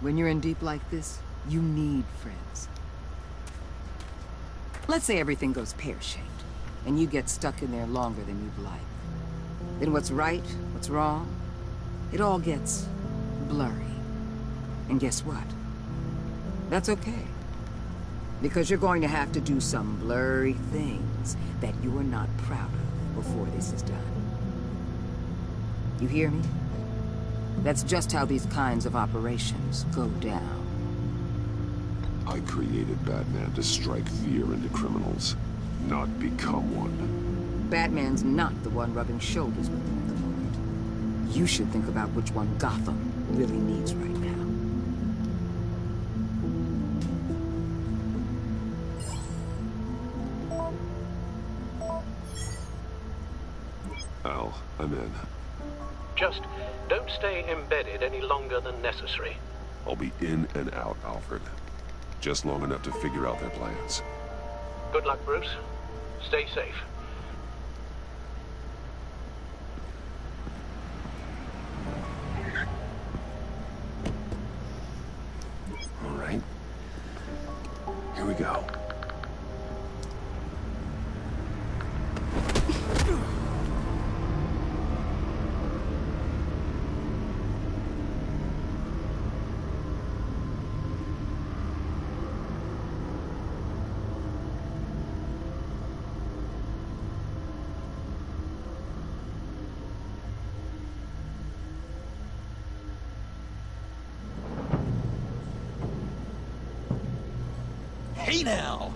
When you're in deep like this, you need friends. Let's say everything goes pear-shaped, and you get stuck in there longer than you'd like. Then what's right, what's wrong, it all gets blurry. And guess what? That's okay. Because you're going to have to do some blurry things that you are not proud of before this is done. You hear me? That's just how these kinds of operations go down. I created Batman to strike fear into criminals, not become one. Batman's not the one rubbing shoulders with them at the moment. You should think about which one Gotham really needs right now. Al, I'm in. Just don't stay embedded any longer than necessary. I'll be in and out, Alfred. Just long enough to figure out their plans. Good luck, Bruce. Stay safe. All right. Here we go. Hey now!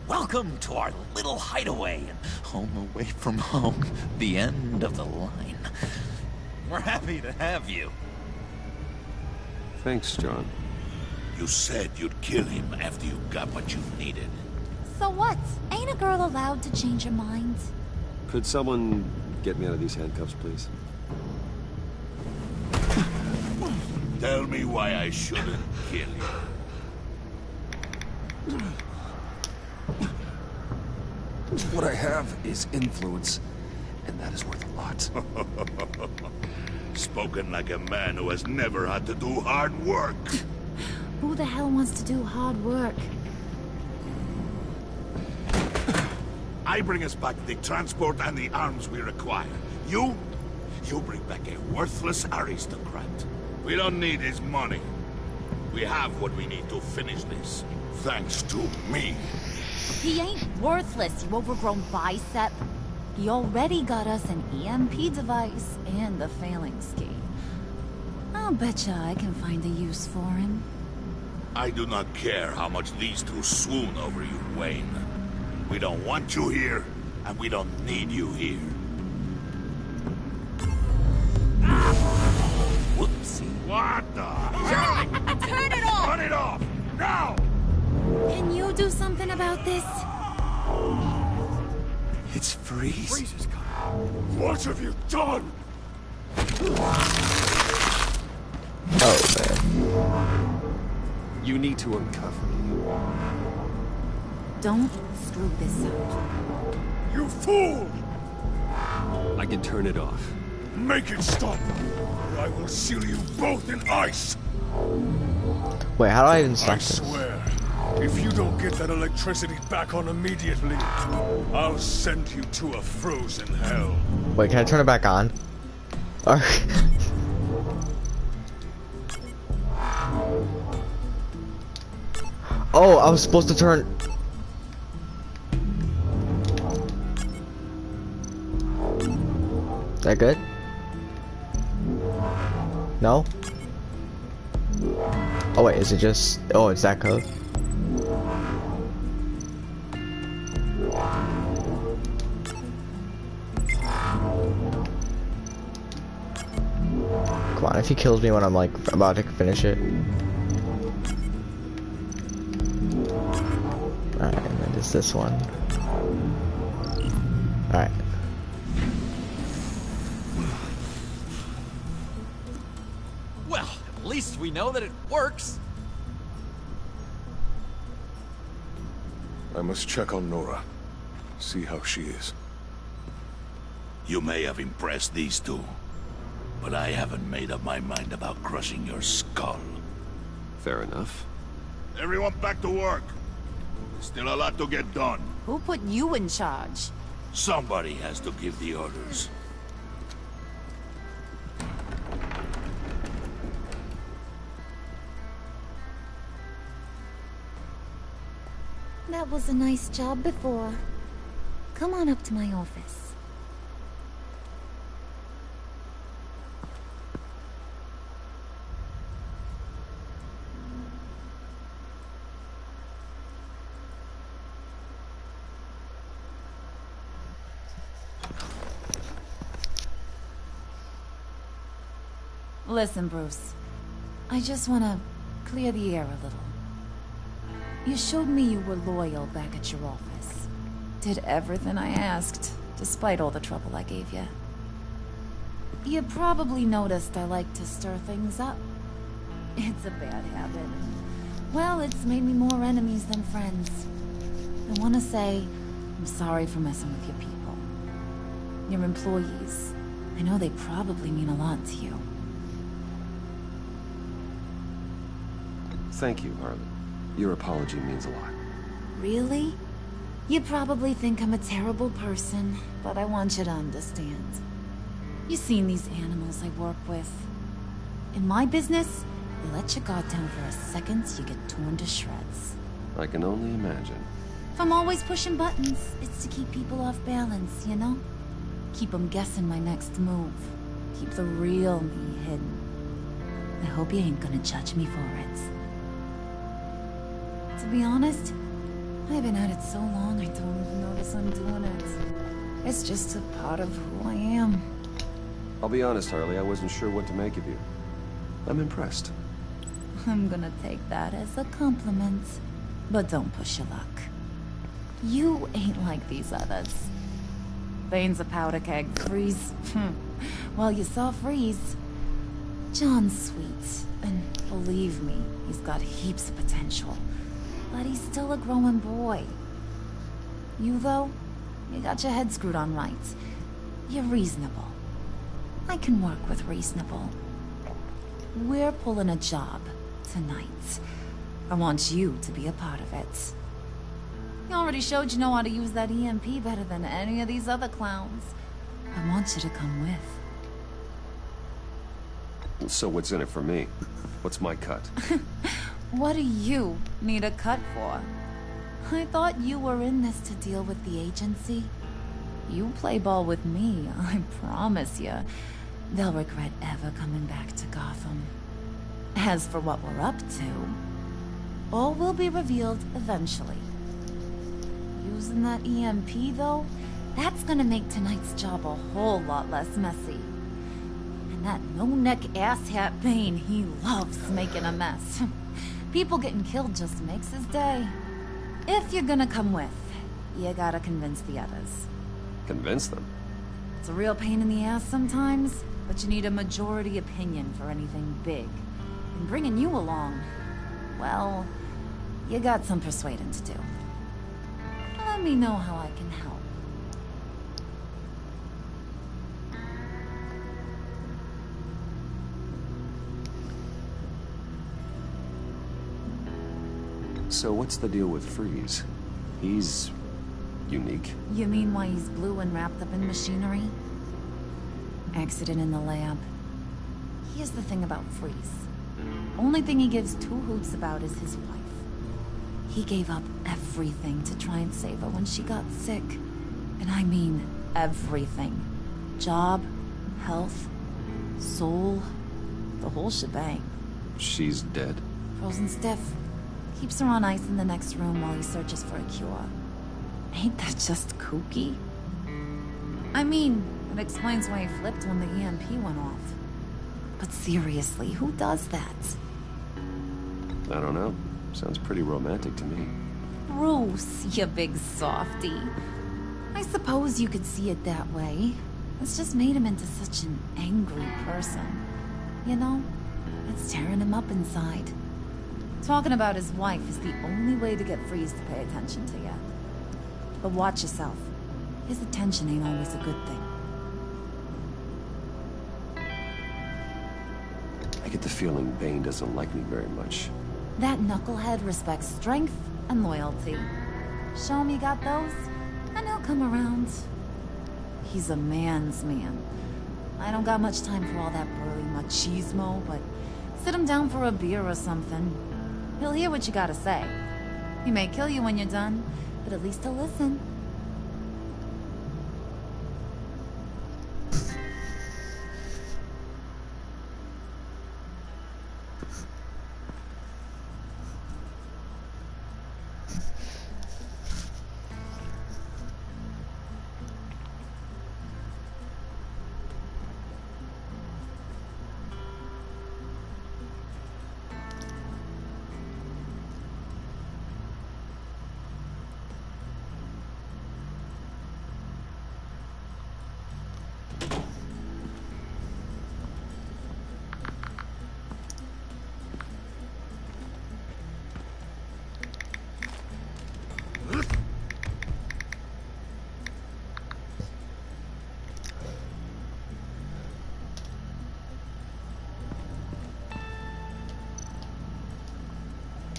Welcome to our little hideaway and home away from home, the end of the line. We're happy to have you. Thanks, John. You said you'd kill him after you got what you needed. So what? Ain't a girl allowed to change her mind? Could someone get me out of these handcuffs, please? Tell me why I shouldn't kill you. What I have is influence, and that is worth a lot. Spoken like a man who has never had to do hard work. Who the hell wants to do hard work? I bring us back the transport and the arms we require. You bring back a worthless aristocrat. We don't need his money. We have what we need to finish this. Thanks to me. He ain't worthless, you overgrown bicep. He already got us an EMP device and the failing scheme. I'll betcha I can find a use for him. I do not care how much these two swoon over you, Wayne. We don't want you here, and we don't need you here. Whoopsie. What the? Turn it off! Turn it off! Now! Can you do something about this? It's Freeze. Freeze is coming. What have you done? Oh, man. You need to uncuff me. Don't screw this up. You fool! I can turn it off. Make it stop, or I will seal you both in ice. Wait, how do I even I stop this? swear, If you don't get that electricity back on immediately, I'll send you to a frozen hell. Wait, can I turn it back on? Alright. Oh, I was supposed to turn... Is that good? No? Oh wait, is it just... Oh, it's that code? Come on, if he kills me when I'm like about to finish it. Alright, and then just this one. Alright. Well, at least we know that it works. I must check on Nora. See how she is. You may have impressed these two, but I haven't made up my mind about crushing your skull. Fair enough. Everyone back to work. There's still a lot to get done. Who put you in charge? Somebody has to give the orders. That was a nice job before. Come on up to my office. Listen, Bruce. I just want to clear the air a little. You showed me you were loyal back at your office. Did everything I asked, despite all the trouble I gave you. You probably noticed I like to stir things up. It's a bad habit. Well, it's made me more enemies than friends. I want to say I'm sorry for messing with your people. Your employees. I know they probably mean a lot to you. Thank you, Harley. Your apology means a lot. Really? You probably think I'm a terrible person, but I want you to understand. You've seen these animals I work with. In my business, you let your guard down for a second, you get torn to shreds. I can only imagine. If I'm always pushing buttons, it's to keep people off balance, you know? Keep them guessing my next move. Keep the real me hidden. I hope you ain't gonna judge me for it. To be honest, I've been at it so long I don't even notice I'm doing it. It's just a part of who I am. I'll be honest, Harley, I wasn't sure what to make of you. I'm impressed. I'm gonna take that as a compliment. But don't push your luck. You ain't like these others. Bane's a powder keg. Freeze. Well, you saw Freeze. John's sweet, and believe me, he's got heaps of potential. But he's still a growing boy. You, though, you got your head screwed on right. You're reasonable. I can work with reasonable. We're pulling a job tonight. I want you to be a part of it. You already showed you know how to use that EMP better than any of these other clowns. I want you to come with. So what's in it for me? What's my cut? What do you need a cut for? I thought you were in this to deal with the agency. You play ball with me, I promise you. They'll regret ever coming back to Gotham. As for what we're up to, all will be revealed eventually. Using that EMP, though, that's gonna make tonight's job a whole lot less messy. And that no-neck asshat Bane, he loves making a mess. People getting killed just makes his day. If you're gonna come with, you gotta convince the others. Convince them? It's a real pain in the ass sometimes, but you need a majority opinion for anything big. And bringing you along, well, you got some persuading to do. Let me know how I can help. So what's the deal with Freeze? He's... unique? You mean why he's blue and wrapped up in machinery? Accident in the lab. Here's the thing about Freeze. Only thing he gives two hoots about is his wife. He gave up everything to try and save her when she got sick. And I mean everything. Job, health, soul, the whole shebang. She's dead? Frozen stiff. Keeps her on ice in the next room while he searches for a cure. Ain't that just kooky? I mean, it explains why he flipped when the EMP went off. But seriously, who does that? I don't know. Sounds pretty romantic to me. Bruce, you big softy. I suppose you could see it that way. It's just made him into such an angry person. You know? It's tearing him up inside. Talking about his wife is the only way to get Freeze to pay attention to you. But watch yourself. His attention ain't always a good thing. I get the feeling Bane doesn't like me very much. That knucklehead respects strength and loyalty. Show him you got those, and he'll come around. He's a man's man. I don't got much time for all that burly machismo, but sit him down for a beer or something. He'll hear what you gotta say. He may kill you when you're done, but at least he'll listen.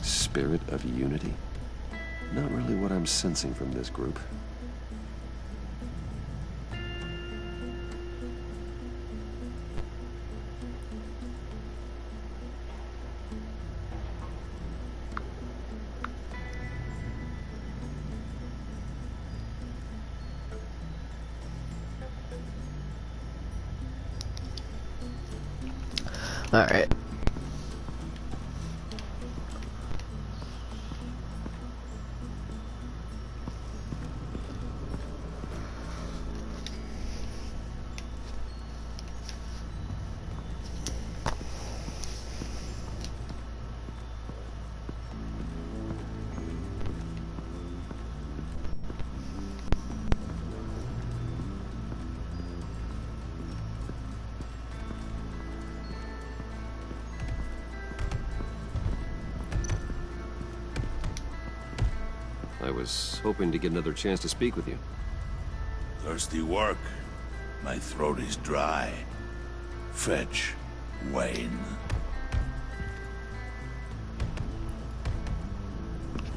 Spirit of unity? Not really what I'm sensing from this group. All right. I was hoping to get another chance to speak with you. Thirsty work? My throat is dry. Fetch, Wayne.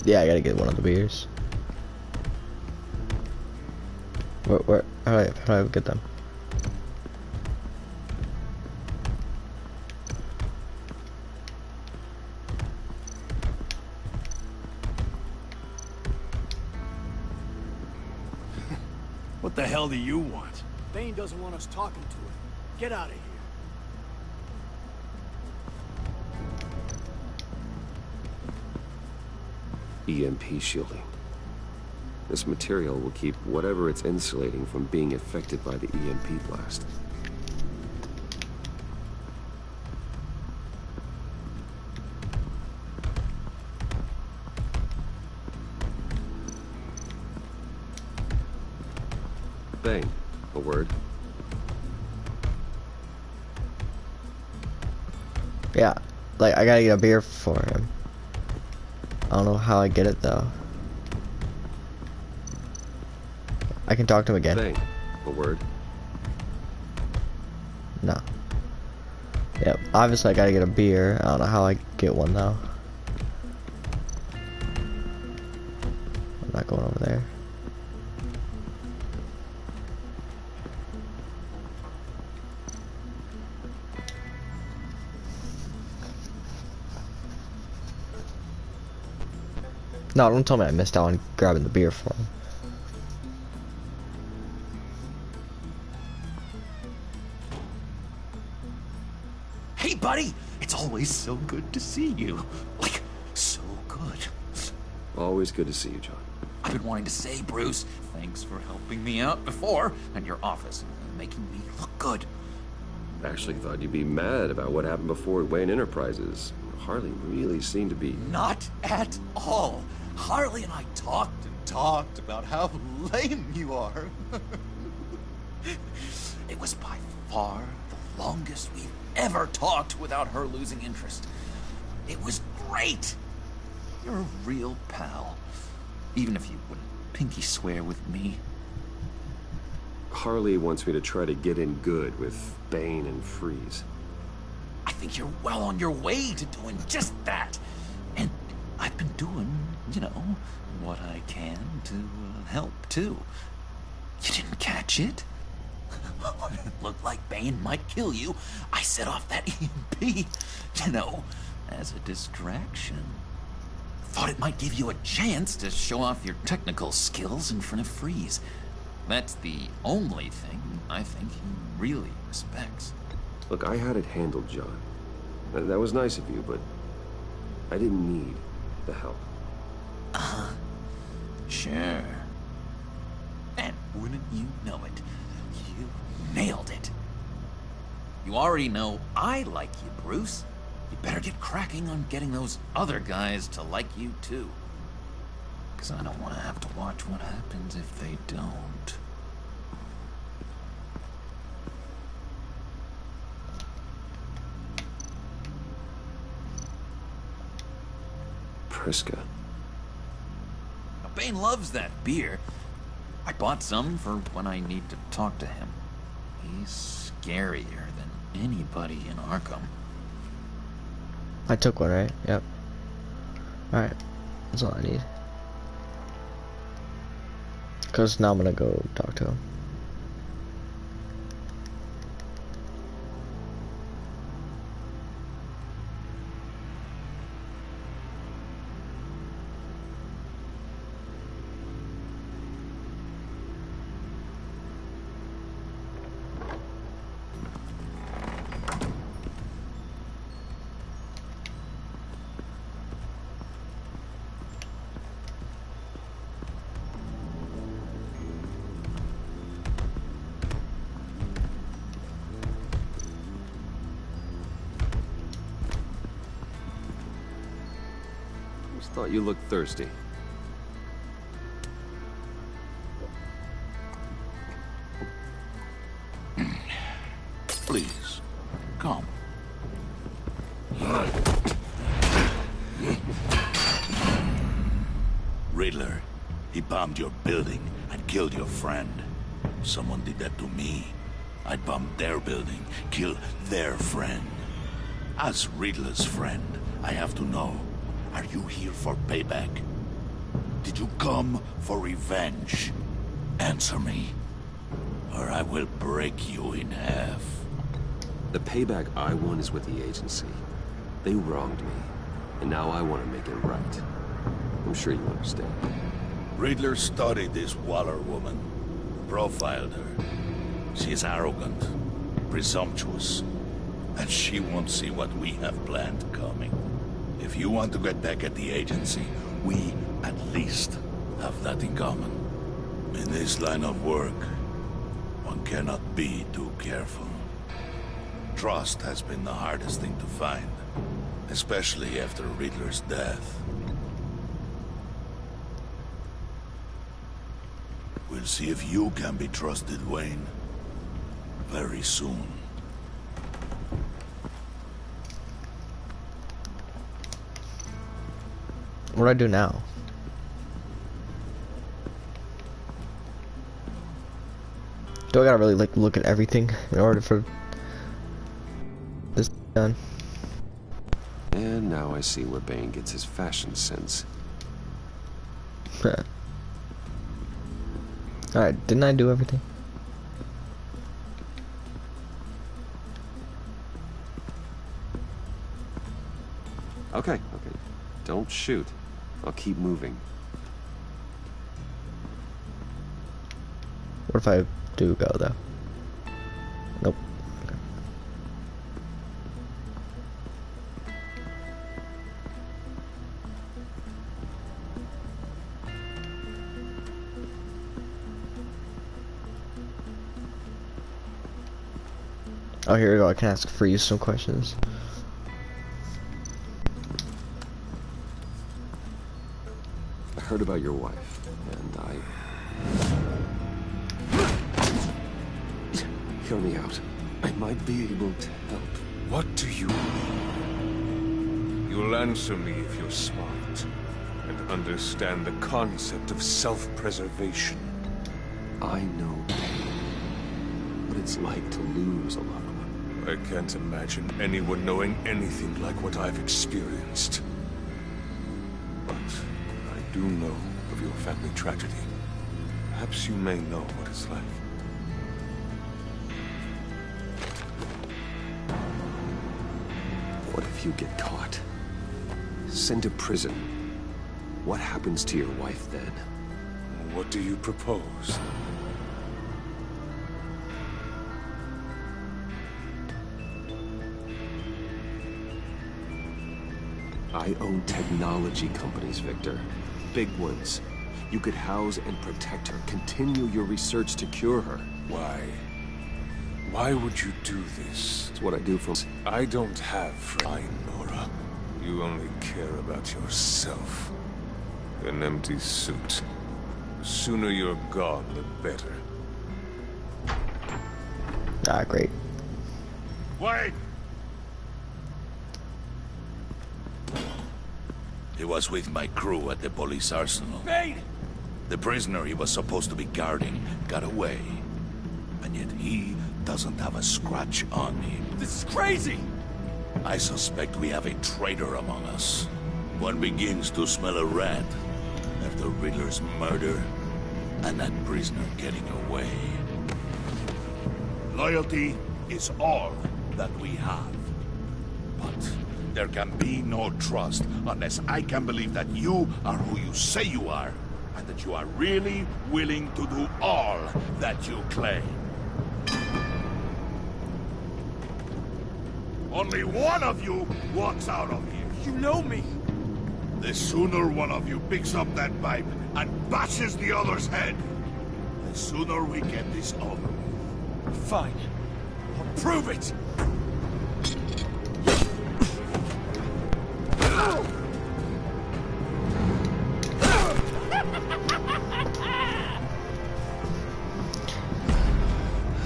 Yeah, I gotta get one of the beers. How do I get them? What the hell do you want? Bane doesn't want us talking to him. Get out of here. EMP shielding. This material will keep whatever it's insulating from being affected by the EMP blast. Bane, a word? Yeah, like I gotta get a beer for him. I don't know how I get it though. I can talk to him again. Bane, a word? No. Yep, obviously I gotta get a beer. I don't know how I get one though. not going over there. No, don't tell me I missed out on grabbing the beer for him. Hey, buddy! It's always so good to see you. Like, so good. Always good to see you, John. I've been wanting to say, Bruce, thanks for helping me out before at your office and making me look good. I actually thought you'd be mad about what happened before at Wayne Enterprises. Harley really seemed to be... Not at all. Harley and I talked and talked about how lame you are. It was by far the longest we've ever talked without her losing interest. It was great. You're a real pal. Even if you wouldn't pinky swear with me. Harley wants me to try to get in good with Bane and Freeze. I think you're well on your way to doing just that. And I've been doing, you know, what I can to help, too. You didn't catch it? When it looked like Bane might kill you, I set off that EMP, you know, as a distraction. Thought it might give you a chance to show off your technical skills in front of Freeze. That's the only thing I think he really respects. Look, I had it handled, John. That was nice of you, but I didn't need the help. Sure. And wouldn't you know it, you nailed it. You already know I like you, Bruce. You better get cracking on getting those other guys to like you, too. Because I don't want to have to watch what happens if they don't. Priska. Now, Bane loves that beer. I bought some for when I need to talk to him. He's scarier than anybody in Arkham. I took one, right? Yep. Alright. That's all I need. Because now I'm gonna go talk to him. Thought you looked thirsty. Please, come. Riddler, he bombed your building and killed your friend. Someone did that to me. I'd bomb their building, kill their friend. As Riddler's friend, I have to know. Are you here for payback? Did you come for revenge? Answer me, or I will break you in half. The payback I want is with the agency. They wronged me, and now I want to make it right. I'm sure you understand. Riddler studied this Waller woman, profiled her. She is arrogant, presumptuous, and she won't see what we have planned coming. If you want to get back at the agency, we, at least, have that in common. In this line of work, one cannot be too careful. Trust has been the hardest thing to find, especially after Riddler's death. We'll see if you can be trusted, Wayne. Very soon. What do I do now? Do I gotta really like look at everything in order for this done? And now I see where Bane gets his fashion sense. Alright, didn't I do everything? Okay, okay. Don't shoot. I'll keep moving. What if I do go, though? Nope. Oh, here we go. I can ask Freeze some questions. I heard about your wife, and Hear me out. I might be able to help. What do you mean? You'll answer me if you're smart and understand the concept of self-preservation. I know what it's like to lose a loved one. I can't imagine anyone knowing anything like what I've experienced. But I do know of your family tragedy. Perhaps you may know what it's like. What if you get caught? Sent to prison. What happens to your wife then? What do you propose? I own technology companies, Victor. Big ones. You could house and protect her. Continue your research to cure her. Why? Why would you do this? It's what I do for... I don't have friends, Nora. You only care about yourself. An empty suit. The sooner you're gone, the better. Ah, great. Wait! He was with my crew at the police arsenal. Bane! The prisoner he was supposed to be guarding got away. And yet he doesn't have a scratch on him. This is crazy! I suspect we have a traitor among us. One begins to smell a rat after Riddler's murder and that prisoner getting away. Loyalty is all that we have. But there can be no trust unless I can believe that you are who you say you are, and that you are really willing to do all that you claim. Only one of you walks out of here. You know me. The sooner one of you picks up that pipe and bashes the other's head, the sooner we get this over. Fine. I'll prove it.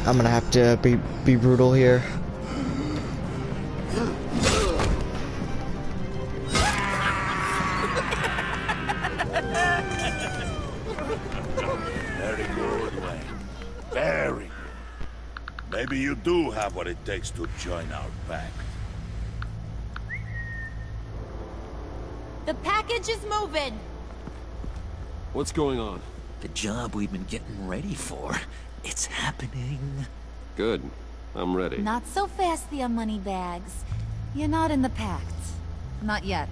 I'm gonna have to be brutal here. Very good, Wayne. Very good. Maybe you do have what it takes to join our pact. The package is moving. What's going on? The job we've been getting ready for. It's happening. Good. I'm ready. Not so fast, the Moneybags. You're not in the pact. Not yet.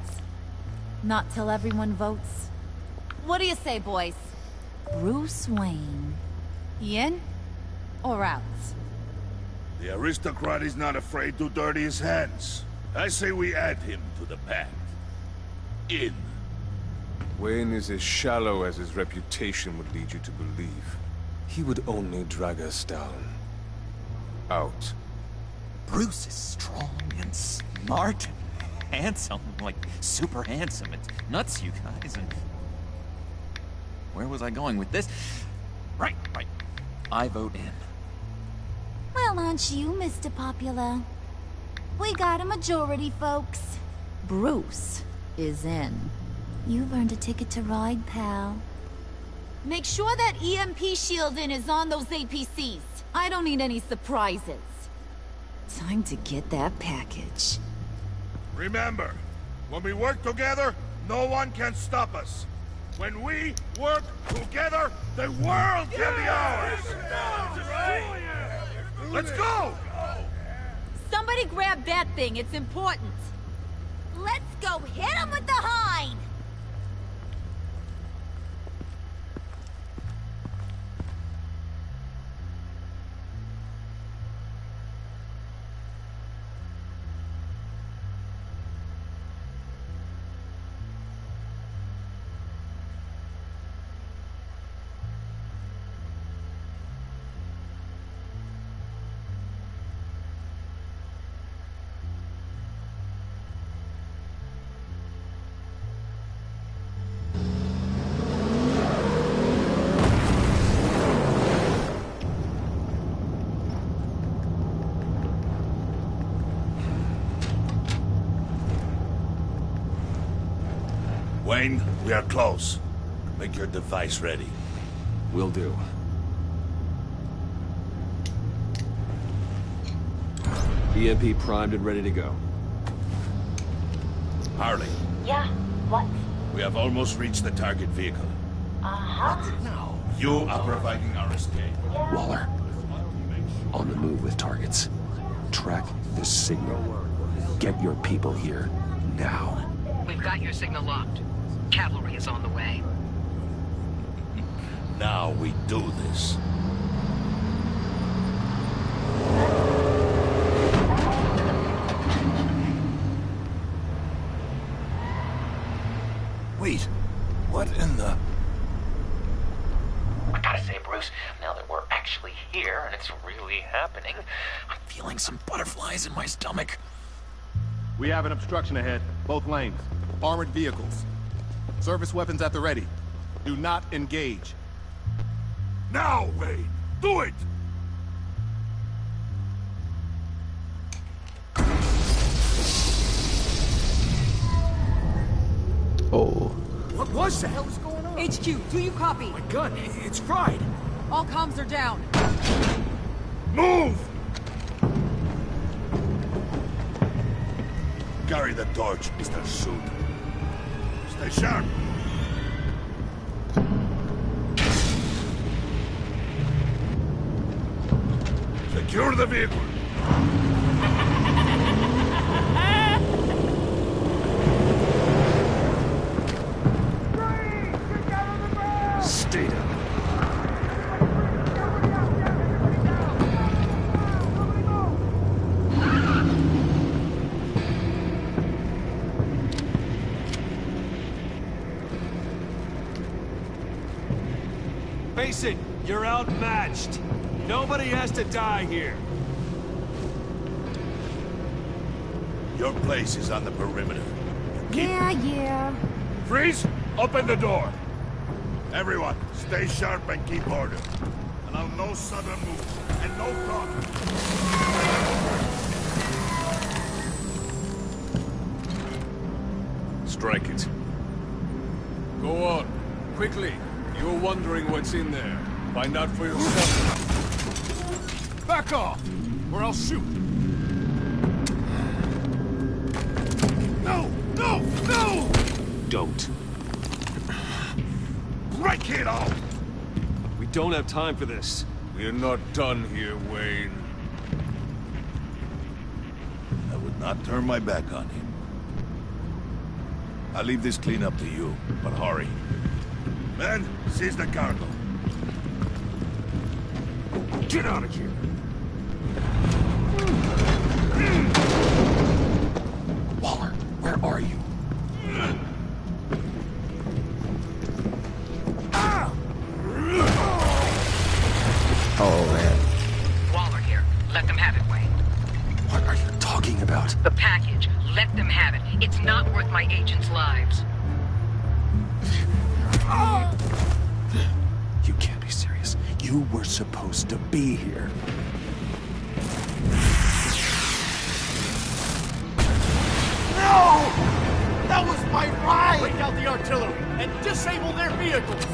Not till everyone votes. What do you say, boys? Bruce Wayne. In or out? The aristocrat is not afraid to dirty his hands. I say we add him to the pact. In. Wayne is as shallow as his reputation would lead you to believe. He would only drag us down. Out. Bruce is strong and smart and handsome. Like, super handsome. It's nuts, you guys. And where was I going with this? Right. I vote in. Well, aren't you, Mr. Popular? We got a majority, folks. Bruce is in. You've earned a ticket to ride, pal. Make sure that EMP shielding is on those APCs. I don't need any surprises. Time to get that package. Remember, when we work together, no one can stop us. When we work together, the world can be ours! Let's go! Somebody grab that thing, it's important. Let's go hit him with the hind! Wayne, we are close. Make your device ready. Will do. EMP primed and ready to go. Harley, Yeah, what? we have almost reached the target vehicle. Uh-huh. You are providing our escape. Waller, on the move with targets. Track this signal. Get your people here, now. We've got your signal locked. Cavalry is on the way. Now we do this. Wait, what in the... I gotta say, Bruce, now that we're actually here and it's really happening, I'm feeling some butterflies in my stomach. We have an obstruction ahead, both lanes. Armored vehicles. Service weapons at the ready. Do not engage. Now, Wayne! Do it! Oh. What was that? What the hell is going on? HQ, do you copy? My gun, it's fried. All comms are down. Move! Carry the torch, Mr. Suit. Stay sharp. Secure the vehicle. Stay down. Face it, you're outmatched. Nobody has to die here. Your place is on the perimeter. Yeah. Freeze! Open the door! Everyone, stay sharp and keep order. Allow no sudden moves, and no talking. Strike it. Go on. Quickly. You're wondering what's in there. Find out for yourself. Back off, or I'll shoot. No! No! No! Don't. Break it off! We don't have time for this. We're not done here, Wayne. I would not turn my back on him. I'll leave this cleanup to you, but hurry. Men, seize the cargo. Get out of here! Waller, where are you? Oh, man. Waller here. Let them have it, Wayne. What are you talking about? The package. Let them have it. It's not worth my agents' lives. You can't be serious. You were supposed to be here. No! That was my ride! Break out the artillery and disable their vehicles!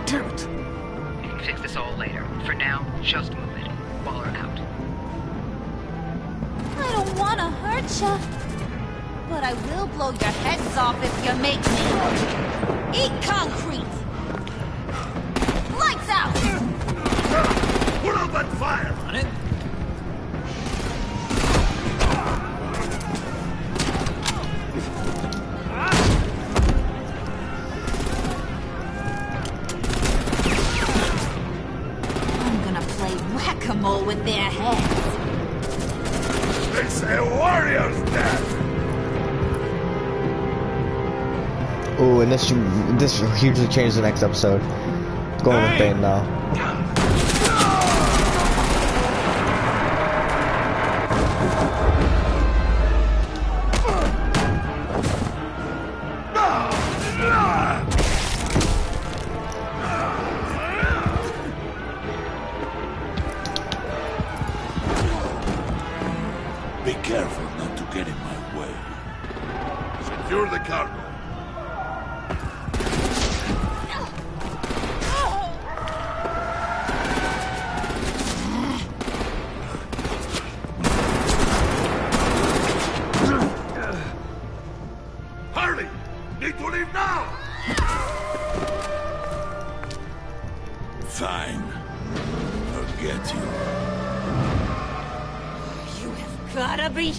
Damn it! We can fix this all later. For now, just move it. Waller out. don't want to hurt ya, but I will blow your heads off if you make me. Eat concrete! Lights out! Put up that fire! On it? I'm gonna play whack-a-mole with their heads. It's a warrior's death! Ooh, and this hugely changed the next episode. Going with Bane now. Be careful not to get in my way. Secure the cargo. Hurry! Need to leave now! Fine. Forget you. You have gotta be...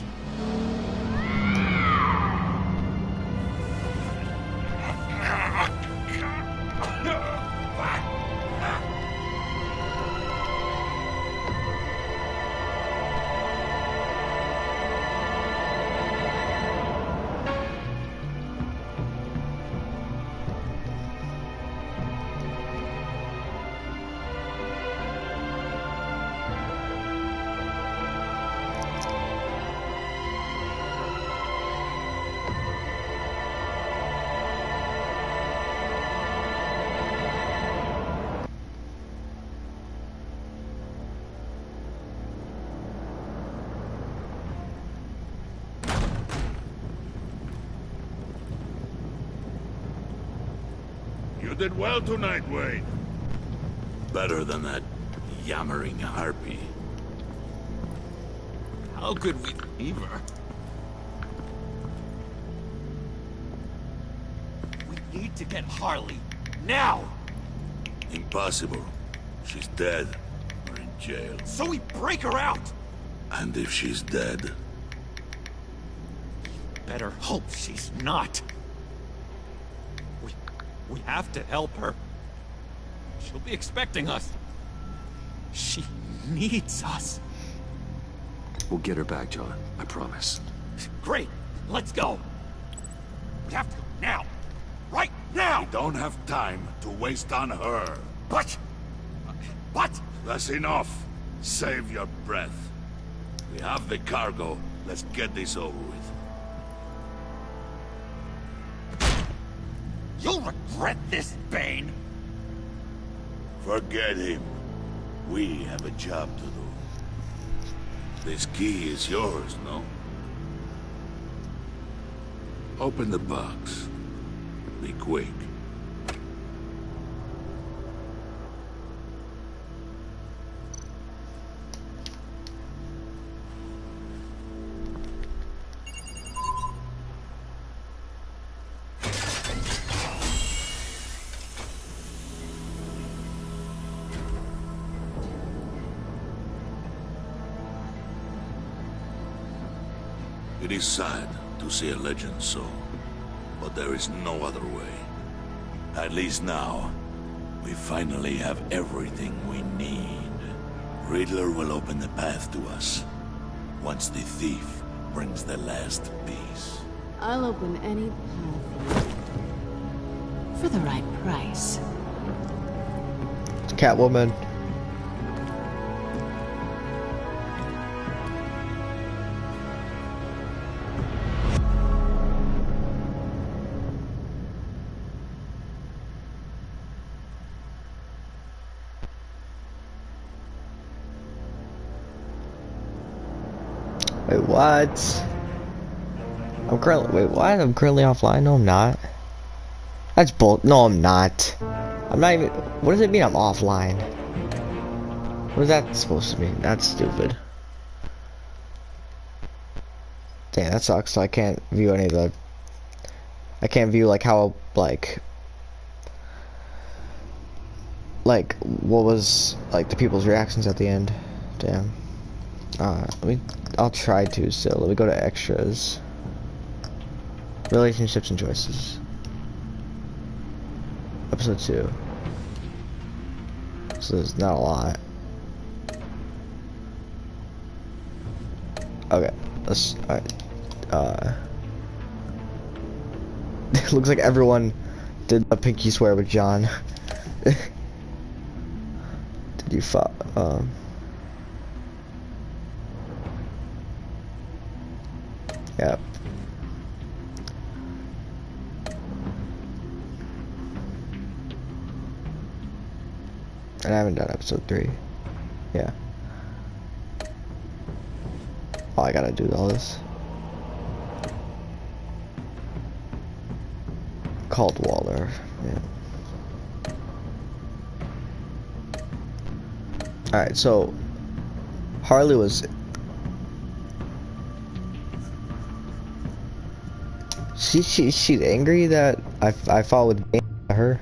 You did well tonight, Wade. Better than that yammering harpy. How could we leave her? We need to get Harley. Now! Impossible. She's dead. Or in jail. So we break her out! And if she's dead... Better hope she's not. We have to help her. She'll be expecting us. She needs us. We'll get her back, John. I promise. Great. Let's go. We have to go now. Right now! We don't have time to waste on her. But... That's enough. Save your breath. We have the cargo. Let's get this over with. You'll regret this, Bane! Forget him. We have a job to do. This key is yours, no? Open the box. Be quick. It is sad to see a legend so, but there is no other way. At least now, we finally have everything we need. Riddler will open the path to us, once the thief brings the last piece. I'll open any path for the right price. Catwoman. Wait, what? I'm currently, wait, what? I'm currently offline? No, I'm not. That's bull. No, I'm not. I'm not even. What does it mean I'm offline? What is that supposed to mean? That's stupid. Dang, that sucks. So I can't view any of the. I can't view like how like what was like the people's reactions at the end. Damn. I'll try to. So let me go to extras. Relationships and choices. Episode 2. So there's not a lot. Okay, alright. It looks like everyone did a pinky swear with John. Did you Yep. And I haven't done episode 3. Yeah. Oh, I gotta do all this. Called Waller. Yeah. Alright, so Harley was she's angry that I fought with her.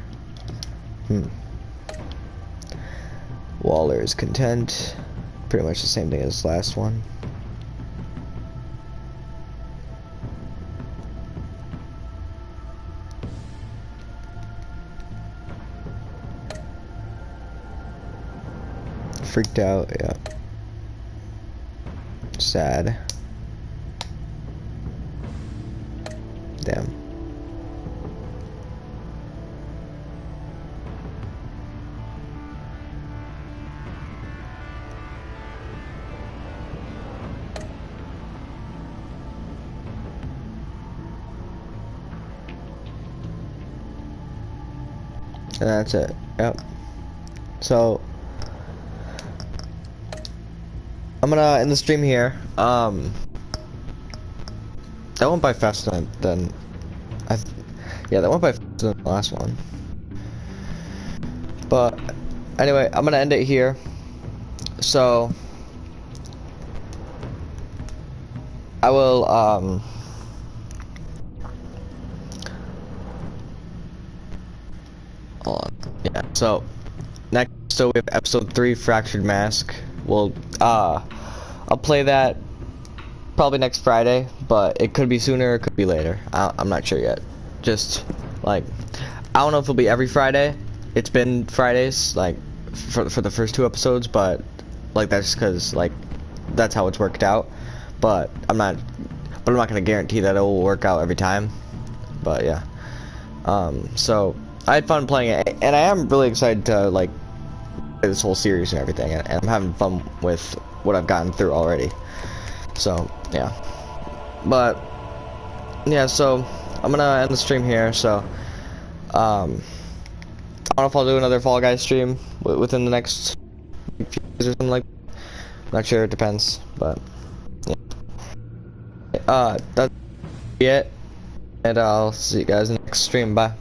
Waller is content. Pretty much the same thing as last one. Freaked out, yeah. Sad. Damn. And that's it. Yep. So I'm gonna end the stream here. That went by faster than yeah, that went by faster than the last one. But anyway, I'm gonna end it here. So I will hold on. Yeah, so next we have episode 3, Fractured Mask. I'll play that probably next Friday, but it could be sooner, it could be later. I'm not sure yet. Just like, I don't know if it'll be every Friday. It's been Fridays like for the first 2 episodes, but like that's because like that's how it's worked out. But I'm not gonna guarantee that it will work out every time. But yeah. So I had fun playing it, and I am really excited to like play this whole series and everything, and I'm having fun with what I've gotten through already. So yeah. But yeah, so I'm gonna end the stream here. So I don't know if I'll do another Fall Guys stream within the next few days or something like that. Not sure, it depends, but yeah. That's it, and I'll see you guys in the next stream. Bye.